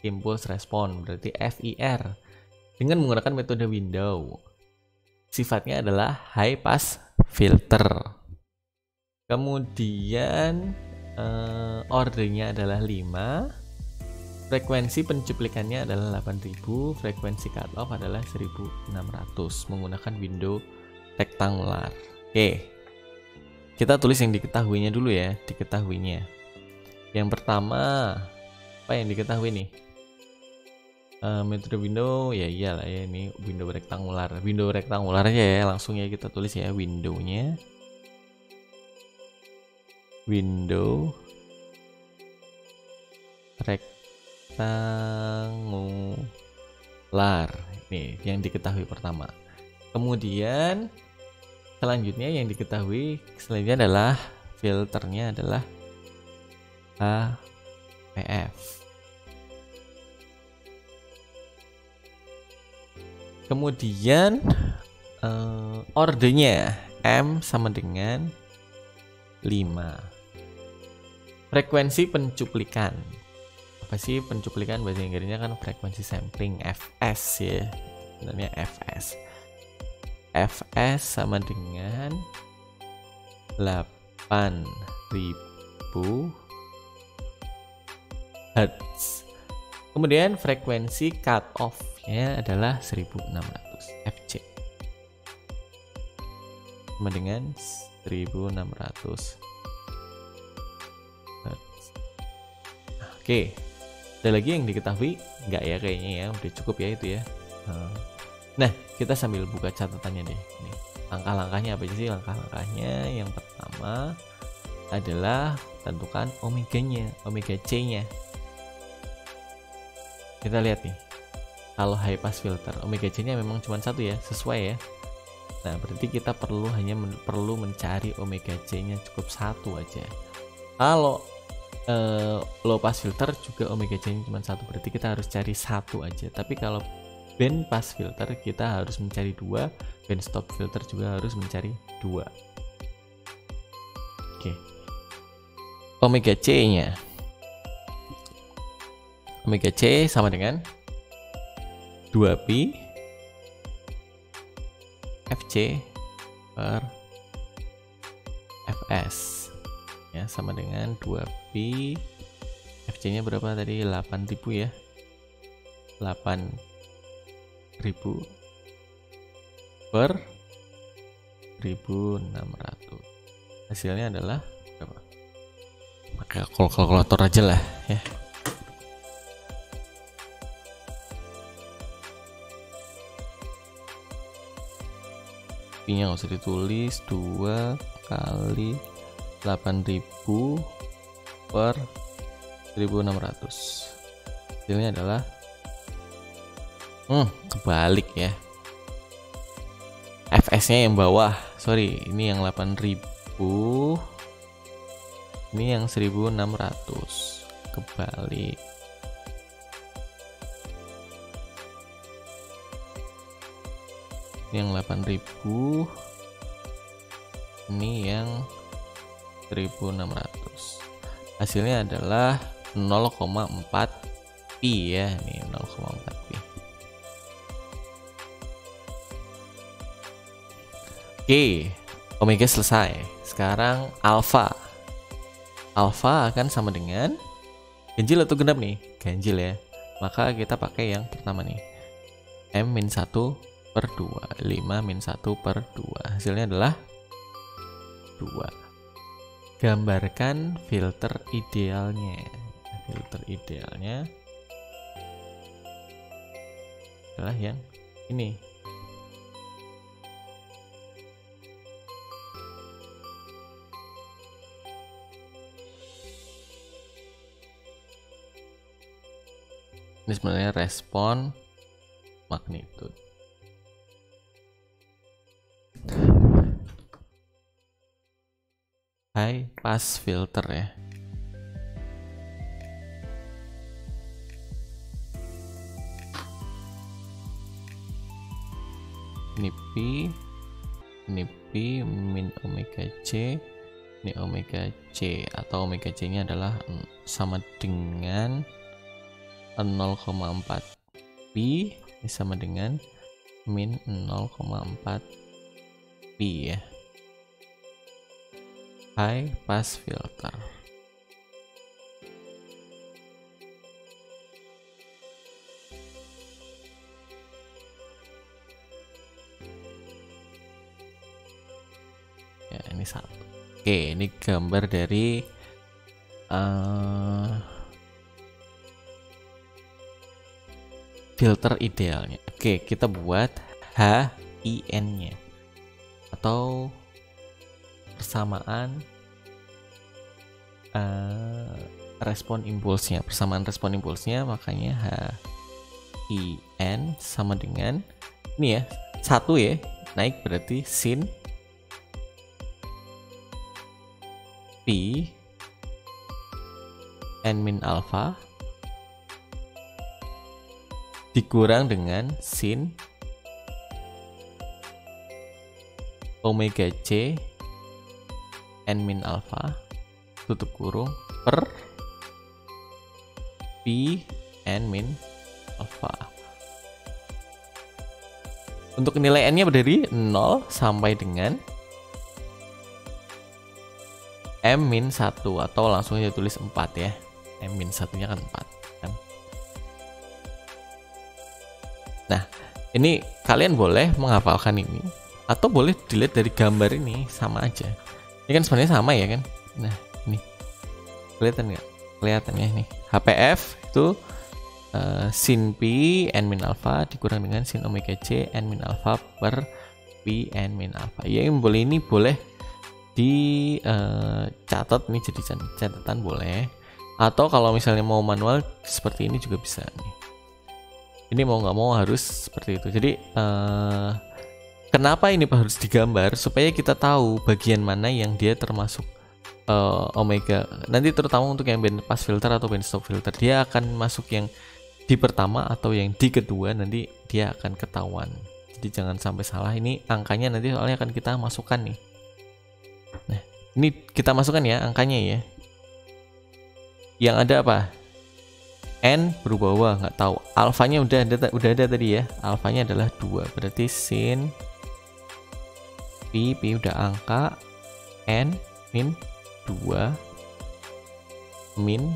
impulse response, berarti FIR, dengan menggunakan metode window. Sifatnya adalah high pass filter. Kemudian ordernya adalah 5, frekuensi pencuplikannya adalah 8000, frekuensi cutoff adalah 1600 menggunakan window rektangular. Oke, kita tulis yang diketahuinya dulu ya. Diketahuinya yang pertama, apa yang diketahui nih? Metode window ya iyalah ya, ini window rektangular. Window rektangular aja ya, langsung ya kita tulis ya windownya. Window rektangular, nih yang diketahui pertama. Kemudian selanjutnya yang diketahui selanjutnya adalah filternya adalah HPF. Kemudian ordernya M sama dengan 5. Frekuensi pencuplikan, apa sih pencuplikan? Bahasa Inggrisnya kan frekuensi sampling, FS ya, sebenarnya FS. FS sama dengan 8000 Hz. Kemudian frekuensi cut off-nya adalah 1600 FC, sama dengan 1600 Hz. Oke, ada lagi yang diketahui nggak ya? Kayaknya ya udah cukup ya itu ya. Nah, kita sambil buka catatannya deh. Nih, langkah-langkahnya apa sih? Langkah-langkahnya yang pertama adalah tentukan omeganya, omega C-nya. Kita lihat nih, kalau high pass filter omega C-nya memang cuma satu ya, sesuai ya. Nah, berarti kita perlu mencari omega C-nya cukup satu aja. Kalau low pass filter juga omega C-nya cuma satu, berarti kita harus cari satu aja. Tapi kalau band pass filter kita harus mencari 2, band stop filter juga harus mencari 2. Oke. Omega C-nya. Omega C sama dengan 2pi FC per Fs. Ya, sama dengan 2pi. FC-nya berapa tadi? 8000 ya. 8000 per 1600. Hasilnya adalah berapa? Pakai kalkulator aja lah ya. Pi-nya nggak usah ditulis, 2 kali 8000 per 1600. Hasilnya adalah kebalik ya. FS-nya yang bawah, sorry, ini yang 8000, ini yang 1600, kebalik. Ini yang 8000, ini yang 1600. Hasilnya adalah 0,4 pi ya, nih 0,4 pi. Oke, omega selesai. Sekarang alfa. Alfa akan sama dengan ganjil atau genap nih? Ganjil ya. Maka kita pakai yang pertama nih. M-1 per 2, 5-1 per 2. Hasilnya adalah 2. Gambarkan filter idealnya. Filter idealnya adalah yang ini. Ini sebenarnya respon magnitude. High pass filter ya. ini P min omega C, ini omega C, atau omega C nya adalah sama dengan 0,4 Pi, ini sama dengan min 0,4 Pi ya. High pass filter. Ya, ini satu. Oke, ini gambar dari filter idealnya. Oke, kita buat HIN-nya atau persamaan respon impulsnya. Persamaan respon impulsnya, makanya HIN sama dengan ini ya, 1 ya, naik berarti sin P n min alpha dikurang dengan sin omega C n min alpha tutup kurung per P n min alpha. Untuk nilai n-nya berdiri 0 sampai dengan M-1 atau langsung aja tulis 4 ya. M-1 nya kan 4 kan? Nah, ini kalian boleh menghafalkan ini atau boleh dilihat dari gambar ini, sama aja. Ini kan sebenarnya sama ya kan. Nah, ini kelihatan nggak? Kelihatan ya nih. HPF itu sin P n min alpha dikurang dengan sin omega C n min alpha per P n min alpha. Ya, yang boleh ini boleh dicatat nih, jadi catatan boleh. Atau kalau misalnya mau manual seperti ini juga bisa nih. Ini mau nggak mau harus seperti itu. Jadi kenapa ini harus digambar? Supaya kita tahu bagian mana yang dia termasuk omega. Nanti terutama untuk yang band pass filter atau band stop filter, dia akan masuk yang di pertama atau yang di kedua, nanti dia akan ketahuan. Jadi jangan sampai salah. Ini angkanya nanti soalnya akan kita masukkan nih. Nah, ini kita masukkan ya angkanya ya. Yang ada apa? N berubah-ubah, nggak tahu. Alfanya udah ada tadi ya. Alfanya adalah 2. Berarti sin P udah angka, N min 2 min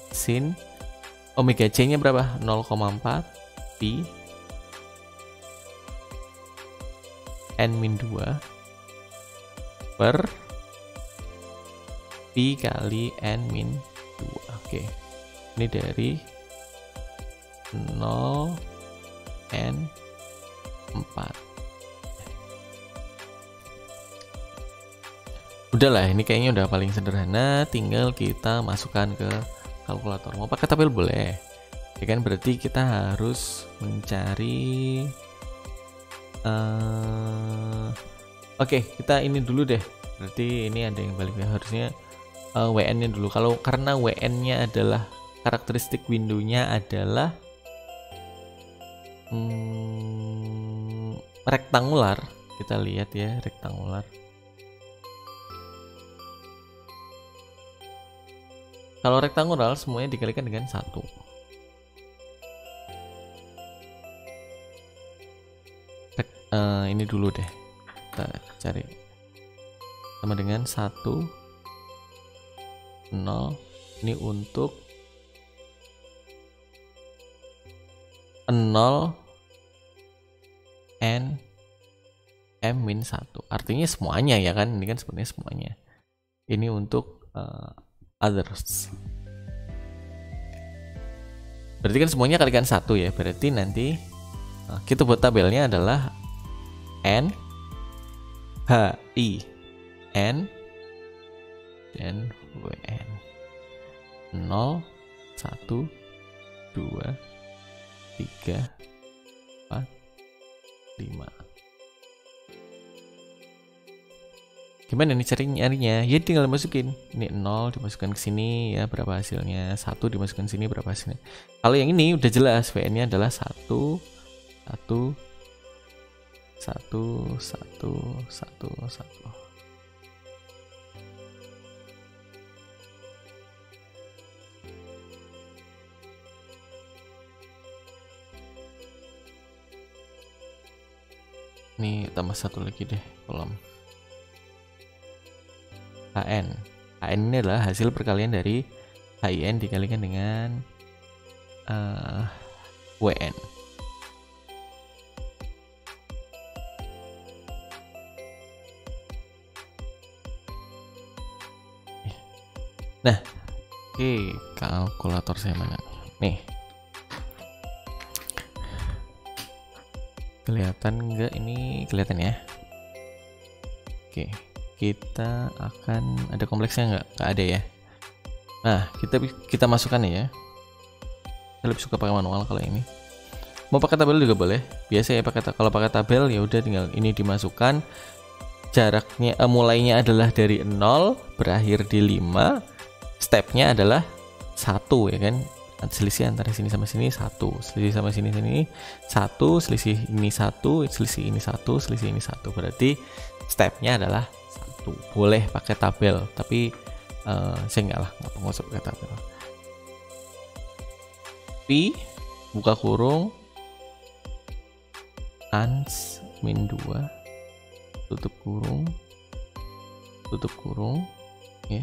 sin omega C-nya berapa? 0,4 Pi N min 2 per Pi kali N min 2. Oke, ini dari 0 N 4. Udahlah, ini kayaknya udah paling sederhana, tinggal kita masukkan ke kalkulator. Mau pakai tabel boleh ya kan. Berarti kita harus mencari oke, kita ini dulu deh. Berarti ini ada yang balik ya, harusnya WN nya dulu. Karena WN nya adalah karakteristik window-nya adalah rektangular. Kita lihat ya, rektangular. Kalau rektangular semuanya dikalikan dengan 1. Ini dulu deh, kita cari sama dengan 1 0. Ini untuk 0 N M min 1, artinya semuanya ya kan. Ini kan sebenarnya semuanya. Ini untuk others. Berarti kan semuanya kalikan 1 ya. Berarti nanti kita buat tabelnya adalah N H I N dan WN 0 1 2 3 4 5. Gimana nih cari nyarinya? Ya tinggal masukin. Ini 0 dimasukkan ke sini ya, berapa hasilnya? 1 dimasukkan ke sini, berapa hasilnya? Kalau yang ini udah jelas, WN-nya adalah 1 1 1 1 1 1. Ini tambah satu lagi deh kolom HN. HN ini adalah hasil perkalian dari HIN dikalikan dengan WN. Nah, oke, kalkulator saya mana nih? Kelihatan nggak ini? Kelihatan ya. Oke, kita akan ada kompleksnya nggak ada ya. Nah, kita masukkan ya. Saya lebih suka pakai manual kalau ini. Mau pakai tabel juga boleh. Biasa ya kalau pakai tabel ya udah tinggal ini dimasukkan. Jaraknya mulainya adalah dari 0, berakhir di 5. Stepnya adalah 1 ya kan. Selisih antara sini sama sini 1, selisih sama sini 1, selisih ini 1, selisih ini 1, selisih ini 1. Berarti stepnya adalah 1. Boleh pakai tabel, tapi saya nggak usah pakai tabel. Pi buka kurung ans min 2 tutup kurung ya.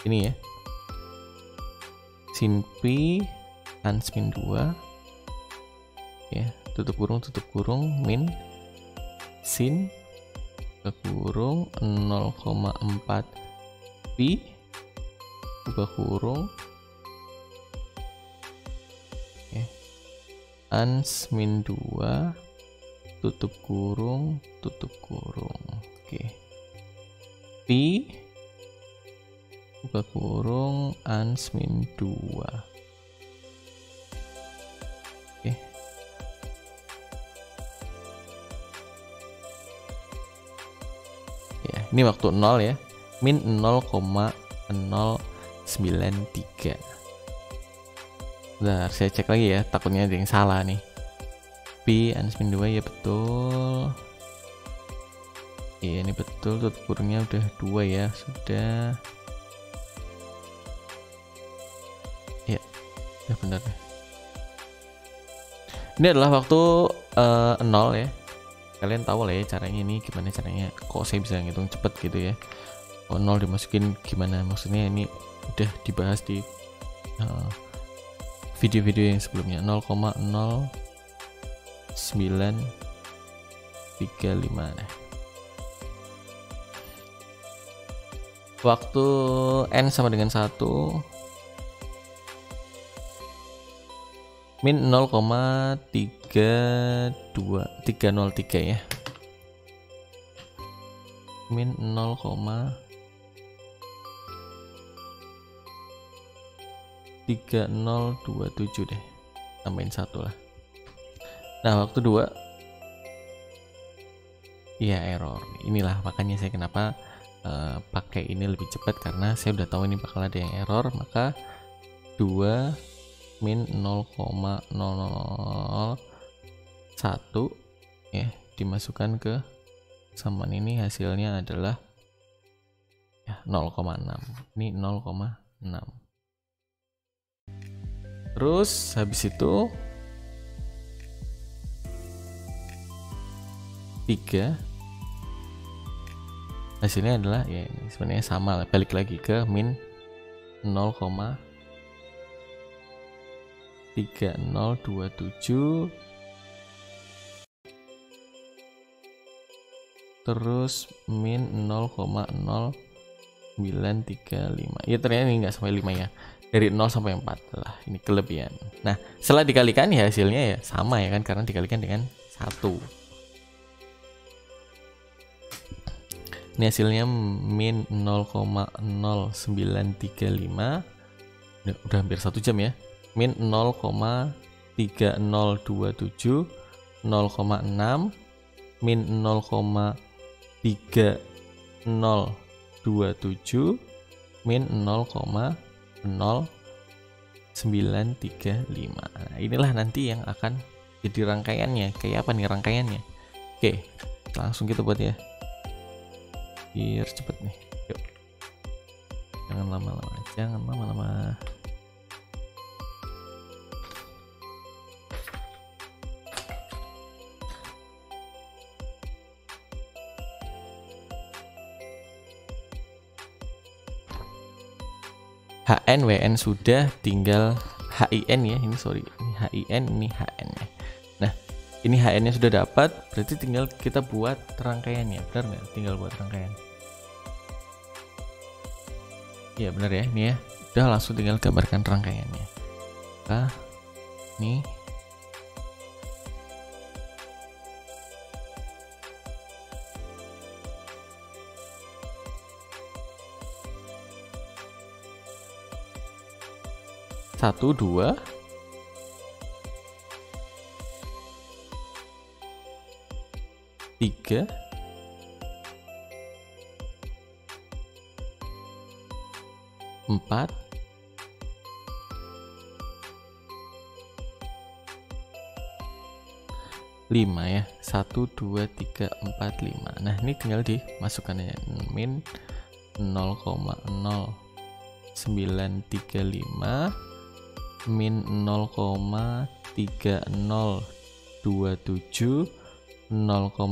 Ini ya. Sin pi ans min 2 ya, tutup kurung min sin buka kurung 0,4 pi buka kurung ya, ans min 2 tutup kurung oke. Pi buka kurung ans min 2. Oke. Ya, ini waktu 0 ya. Min 0,093. Bentar, saya cek lagi ya, takutnya ada yang salah nih. Pi ans min 2 ya betul. Iya, ini betul, tutup kurungnya udah 2 ya, sudah. Ya benar deh. Ini adalah waktu 0 ya. Kalian tahu lah ya caranya ini gimana caranya. Kok saya bisa ngitung cepet gitu ya. Oh, 0 dimasukin gimana? Maksudnya ini udah dibahas di video-video yang sebelumnya. 0,0935 nah. Waktu n sama dengan 1 min 0,303 ya. Min 0,3027 deh. Tambahin 1 lah. Nah, waktu 2 iya error. Inilah makanya saya kenapa pakai ini lebih cepat, karena saya udah tahu ini bakal ada yang error, maka 2 min 0,001 ya dimasukkan ke samaan ini, hasilnya adalah ya 0,6. Ini 0,6. Terus habis itu 3 hasilnya adalah ya ini sebenarnya sama lah, balik lagi ke min 0,3027 terus min 0,0935 ya, ternyata ini nggak sampai 5 ya, dari 0 sampai 4 lah, ini kelebihan. Nah setelah dikalikan ya hasilnya ya sama ya kan, karena dikalikan dengan 1. Ini hasilnya min 0,0935, udah hampir 1 jam ya. Min 0,3027, 0,6, min 0,3027, min 0,0935. Nah, inilah nanti yang akan jadi rangkaiannya. Kayak apa nih rangkaiannya? Oke. langsung kita buat ya, biar cepet nih. Yuk, jangan lama-lama, jangan lama-lama. HN, WN sudah, tinggal HIN ya. Ini sorry, ini HIN, ini HN ya. Nah, ini HN nya sudah dapat, berarti tinggal kita buat rangkaiannya, benar nggak? Tinggal buat rangkaian. Iya benar ya, ini ya. Udah, langsung tinggal gambarkan rangkaiannya. Nah, nih. Satu, dua, tiga, empat, lima ya. 1, 2, 3, 4, 5. Nah, ini tinggal dimasukkan ya. Min 0,0935 min 0,3027 0,6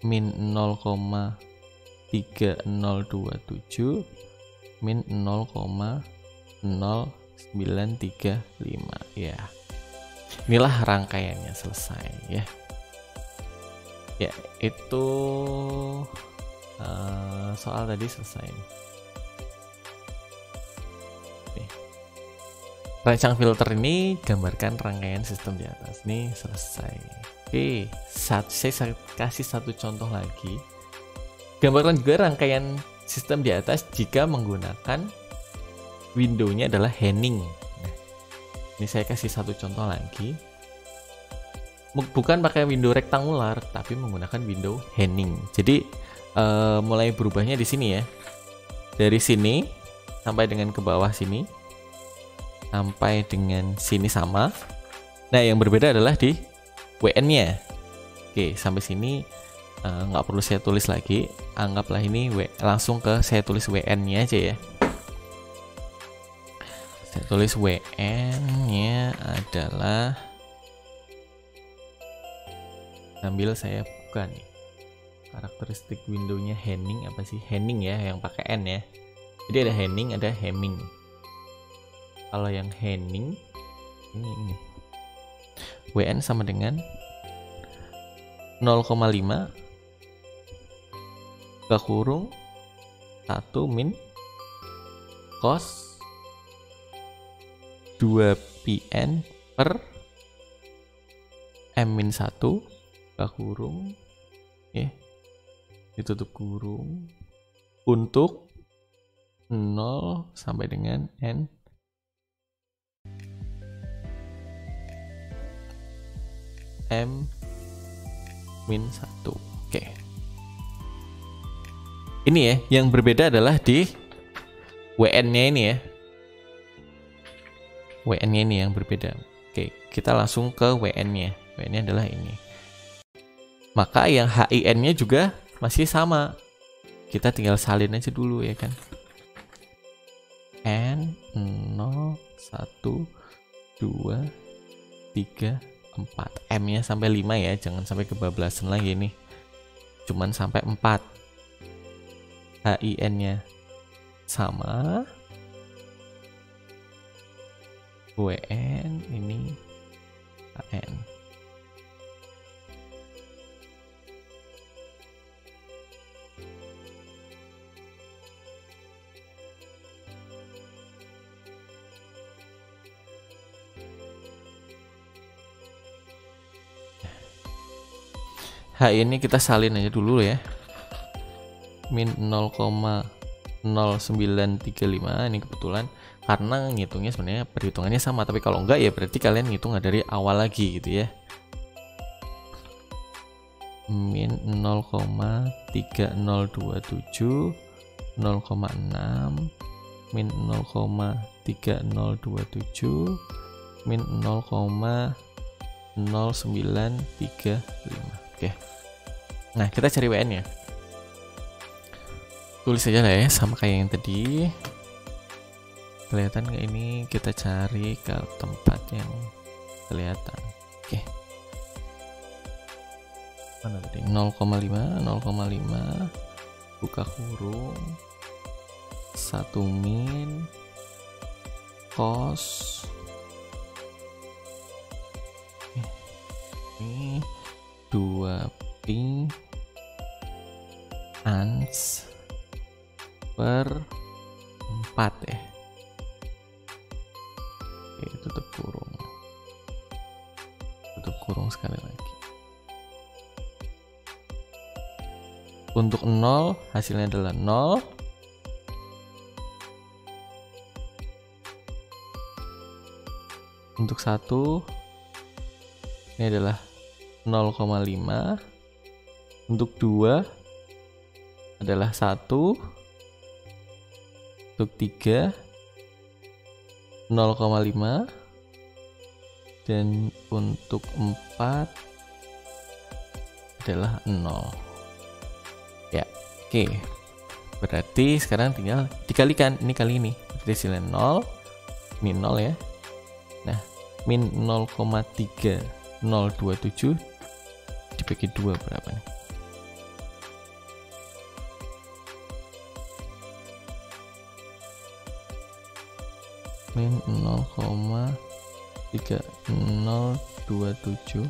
min 0,3027 min 0,0935 ya. Inilah rangkaiannya selesai ya. Ya, itu soal tadi selesai. Rancang filter ini gambarkan rangkaian sistem di atas. Nih selesai. Oke, saya kasih satu contoh lagi. Gambarkan juga rangkaian sistem di atas jika menggunakan window-nya adalah Henning. Nah, ini saya kasih satu contoh lagi. Bukan pakai window rektangular, tapi menggunakan window Henning. Jadi mulai berubahnya di sini ya. Dari sini sampai dengan ke bawah sini. Sampai dengan sini sama. Nah, yang berbeda adalah di WN-nya. Oke, sampai sini nggak perlu saya tulis lagi. Anggaplah ini langsung ke saya tulis WN-nya aja ya. Saya tulis WN-nya adalah, sambil saya buka nih karakteristik window-nya Henning. Apa sih Henning ya, yang pakai N ya. Jadi ada Henning, ada Hemming. Kalau yang Henning ini WN sama dengan 0,5 buka kurung 1 min cos 2 PN per M-1 buka kurung ya, ditutup kurung untuk 0 sampai dengan N M-1. Oke. Ini ya, yang berbeda adalah di WN-nya ini ya. WN-nya ini yang berbeda. Oke, kita langsung ke WN-nya. WN-nya adalah ini. Maka yang HIN-nya juga masih sama. Kita tinggal salin aja dulu ya kan. N 0 1 2 3 4. M-nya sampai 5 ya, jangan sampai kebablasan lagi nih. Cuman sampai 4. HIN-nya sama. WN ini HN. H ini kita salin aja dulu ya. Min 0,0935 ini kebetulan karena ngitungnya sebenarnya perhitungannya sama, tapi kalau enggak ya berarti kalian ngitung dari awal lagi gitu ya. Min 0,3027 0,6 min 0,3027 min 0,0935. Oke. Nah, kita cari WN nya. Tulis aja lah ya, sama kayak yang tadi. Kelihatan nggak ini? Kita cari ke tempat yang kelihatan. Oke. Mana tadi? 0,5, 0,5. Buka kurung. 1 min. Cos. Ini 2 pi ans per 4 ya. Oke, tutup kurung. Tutup kurung sekali lagi. Untuk 0 hasilnya adalah 0. Untuk 1 ini adalah 0,5. Untuk 2 adalah 1. Untuk 3 0,5. Dan untuk 4 adalah 0. Ya, oke. Berarti sekarang tinggal dikalikan ini kali ini. Berarti hasilnya 0, min 0 ya. Nah, min 0,3027 dibagi 2 berapa nih? Min 0,3027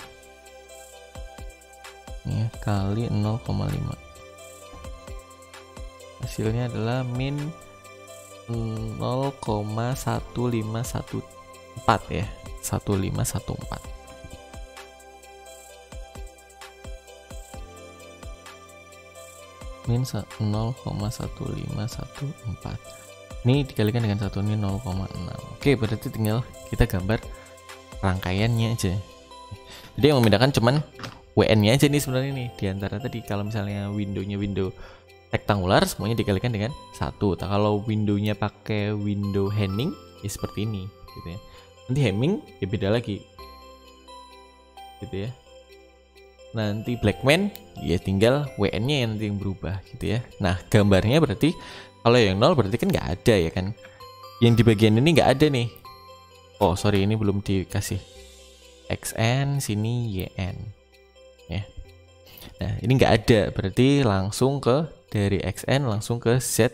ya, kali 0,5. Hasilnya adalah min 0,1514 ya. 1514. Min 0,1514. Ini dikalikan dengan 1 ini 0,6. Oke, berarti tinggal kita gambar rangkaiannya aja. Jadi yang membedakan cuman WN-nya aja nih sebenarnya nih. Di antara tadi kalau misalnya window-nya window rektangular semuanya dikalikan dengan 1. Kalau window-nya pakai window Henning ya seperti ini gitu ya. Nanti Hemming ya beda lagi gitu ya. Nanti Blackman ya tinggal WN-nya yang nanti yang berubah gitu ya. Nah, gambarnya berarti kalau yang 0 berarti kan nggak ada ya kan. Yang di bagian ini nggak ada nih. Oh sorry, ini belum dikasih XN, sini YN ya. Nah ini nggak ada, berarti langsung ke dari XN langsung ke Z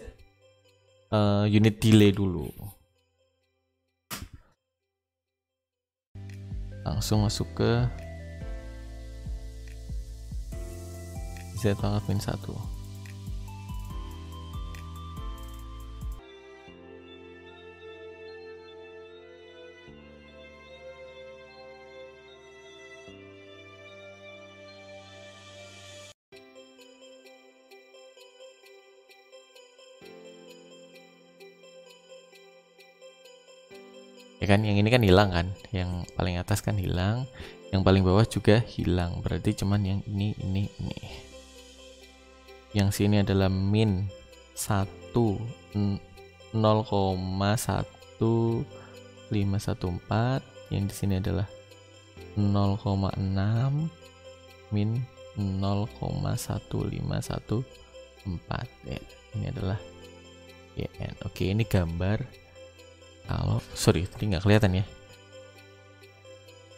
unit delay dulu. Langsung masuk ke Z pangkat min 1. Ya kan, yang ini kan hilang kan, yang paling atas kan hilang, yang paling bawah juga hilang, berarti cuman yang ini. Yang sini adalah min 0,1514, yang di sini adalah 0,6 min 0,1514 ya. Ini adalah YN. Oke, ini gambar. Kalau sorry tadi nggak kelihatan ya.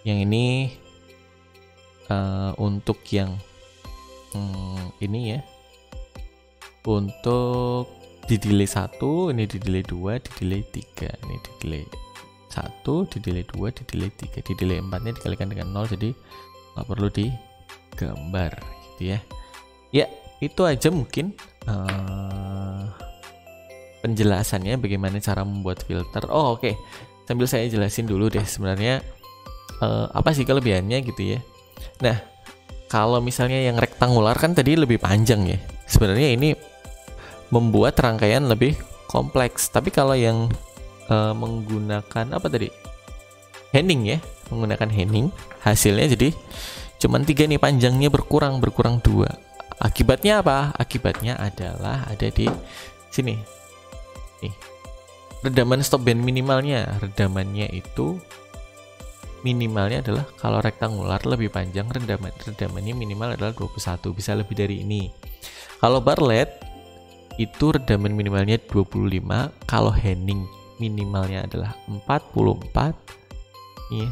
Yang ini untuk yang ini ya. Untuk di delay 1, ini di delay 2, di delay 3. Ini di delay 1, di delay 2, di delay 3. Di delay 4-nya dikalikan dengan 0, jadi nggak perlu digambar gitu ya. Ya, itu aja mungkin penjelasannya bagaimana cara membuat filter. Oh oke. Sambil saya jelasin dulu deh sebenarnya apa sih kelebihannya gitu ya. Nah, kalau misalnya yang rektangular kan tadi lebih panjang ya. Sebenarnya ini membuat rangkaian lebih kompleks. Tapi kalau yang menggunakan apa tadi? Henning ya, menggunakan Henning, hasilnya jadi cuman 3 nih, panjangnya berkurang 2. Akibatnya apa? Akibatnya adalah ada di sini. Nih. Redaman stop band minimalnya, redamannya itu minimalnya adalah kalau rektangular lebih panjang, redamannya minimal adalah 21, bisa lebih dari ini. Kalau bar LED itu redaman minimalnya 25, kalau Henning minimalnya adalah 44. Iya,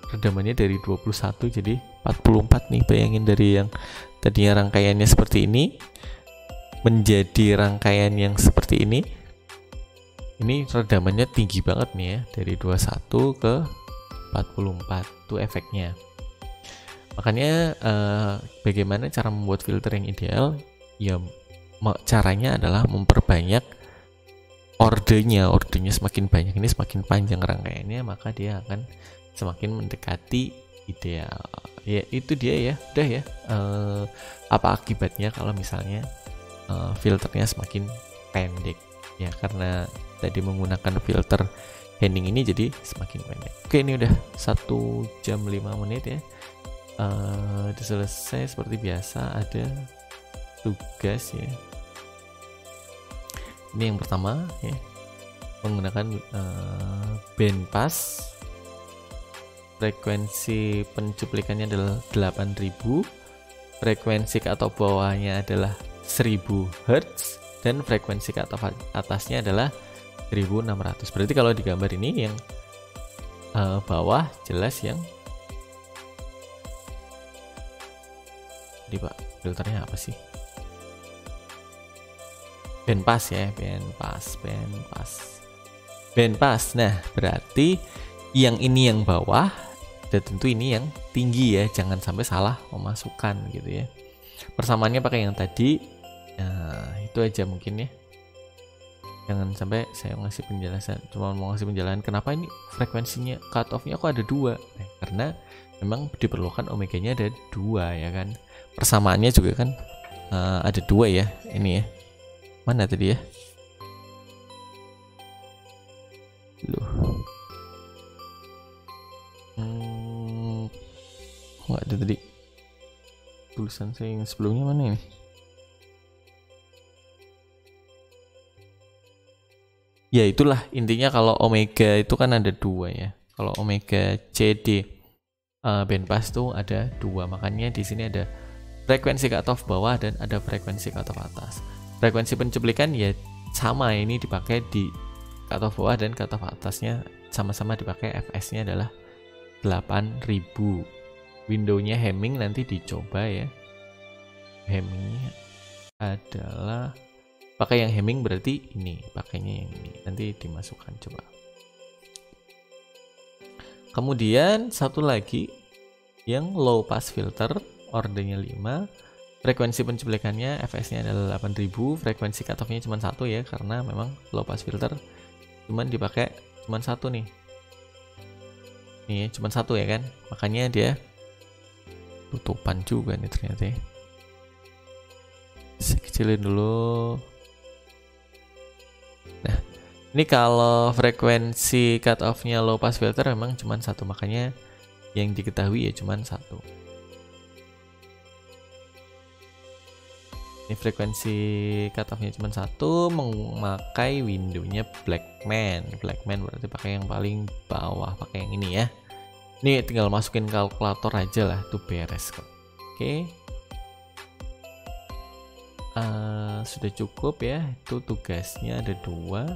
redamannya dari 21 jadi 44 nih. Bayangin dari yang tadinya rangkaiannya seperti ini menjadi rangkaian yang seperti ini. Ini redamannya tinggi banget nih ya, dari 21 ke 44 itu efeknya. Makanya bagaimana cara membuat filter yang ideal? Ya caranya adalah memperbanyak ordenya semakin banyak ini semakin panjang rangkaiannya, maka dia akan semakin mendekati ideal. Ya itu dia ya, udah ya. Apa akibatnya kalau misalnya filternya semakin pendek? Ya karena tadi menggunakan filter Henning ini jadi semakin pendek. Oke, ini udah 1 jam 5 menit ya. Udah selesai. Seperti biasa ada tugas ya. Ini yang pertama ya, menggunakan bandpass. Frekuensi pencuplikannya adalah 8000, frekuensi ke atas bawahnya adalah 1000 Hz, dan frekuensi ke atasnya adalah 1600. Berarti kalau di gambar ini yang bawah jelas yang ini Pak, filternya apa sih? Bandpass ya, bandpass. Nah, berarti yang ini yang bawah, dan tentu ini yang tinggi ya, jangan sampai salah memasukkan gitu ya. Persamaannya pakai yang tadi. Nah, itu aja mungkin ya. Jangan sampai saya ngasih penjelasan, cuma mau ngasih penjelasan kenapa ini frekuensinya cut off-nya kok ada 2. Nah, karena memang diperlukan omeganya ada 2 ya kan. Persamaannya juga kan ada 2 ya, ini ya. Mana tadi ya? Loh. Kok nggak ada tadi? Tulisan saya yang sebelumnya mana ini? Ya itulah intinya, kalau omega itu kan ada 2 ya. Kalau omega CD bandpass tuh ada 2. Makanya di sini ada frekuensi cutoff bawah dan ada frekuensi cutoff atas. Frekuensi pencuplikan ya sama, ini dipakai di cutoff bawah dan cutoff atasnya sama-sama dipakai. FS-nya adalah 8000. Windownya Hemming nanti dicoba ya. Hemmingnya adalah pakai yang Hemming, berarti ini pakainya yang ini, nanti dimasukkan coba. Kemudian satu lagi yang low pass filter, ordernya 5, frekuensi pencuplikannya FS-nya adalah 8000, frekuensi cutoff-nya cuma 1 ya, karena memang low pass filter cuman dipakai cuma 1 nih. Nih cuma 1 ya kan, makanya dia tutupan juga nih ternyata ya. Saya kecilin dulu. Nah, ini kalau frekuensi cut off-nya low pass filter memang cuma 1, makanya yang diketahui ya cuma 1. Ini frekuensi cut off-nya cuma 1, memakai windownya Blackman. Blackman berarti pakai yang paling bawah, pakai yang ini ya. Ini tinggal masukin kalkulator aja lah, tuh beres kok. Oke. Sudah cukup ya, itu tugasnya ada 2.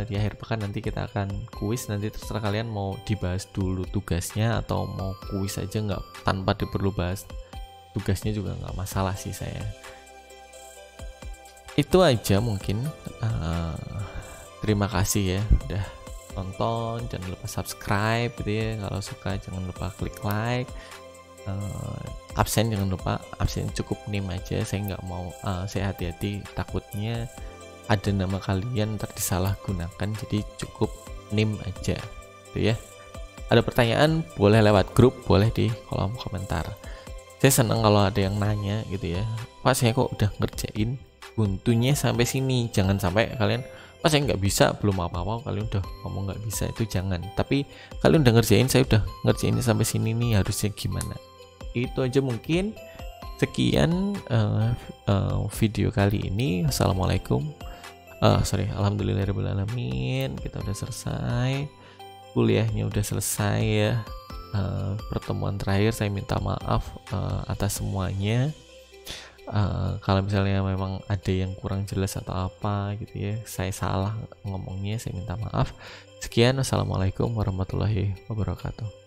Di akhir pekan nanti kita akan kuis, nanti terserah kalian mau dibahas dulu tugasnya atau mau kuis aja, nggak tanpa diperlu bahas tugasnya juga nggak masalah sih saya. Itu aja mungkin. Terima kasih ya udah nonton, jangan lupa subscribe gitu ya, kalau suka jangan lupa klik like. Absen jangan lupa, absen cukup name aja, saya nggak mau, saya hati-hati takutnya ada nama kalian ntar disalahgunakan, jadi cukup name aja gitu ya. Ada pertanyaan boleh lewat grup, boleh di kolom komentar. Saya senang kalau ada yang nanya gitu ya, Pak saya kok udah ngerjain buntunya sampai sini, jangan sampai kalian Pak saya nggak bisa, belum apa-apa kalian udah ngomong nggak bisa, itu jangan. Tapi kalian udah ngerjain, saya udah ngerjainnya sampai sini nih, harusnya gimana. Itu aja mungkin. Sekian video kali ini. Assalamualaikum. Alhamdulillahirrahmanirrahim. Kita udah selesai. kuliahnya udah selesai ya. Pertemuan terakhir saya minta maaf atas semuanya. Kalau misalnya memang ada yang kurang jelas atau apa gitu ya, saya salah ngomongnya, saya minta maaf. Sekian, wassalamualaikum warahmatullahi wabarakatuh.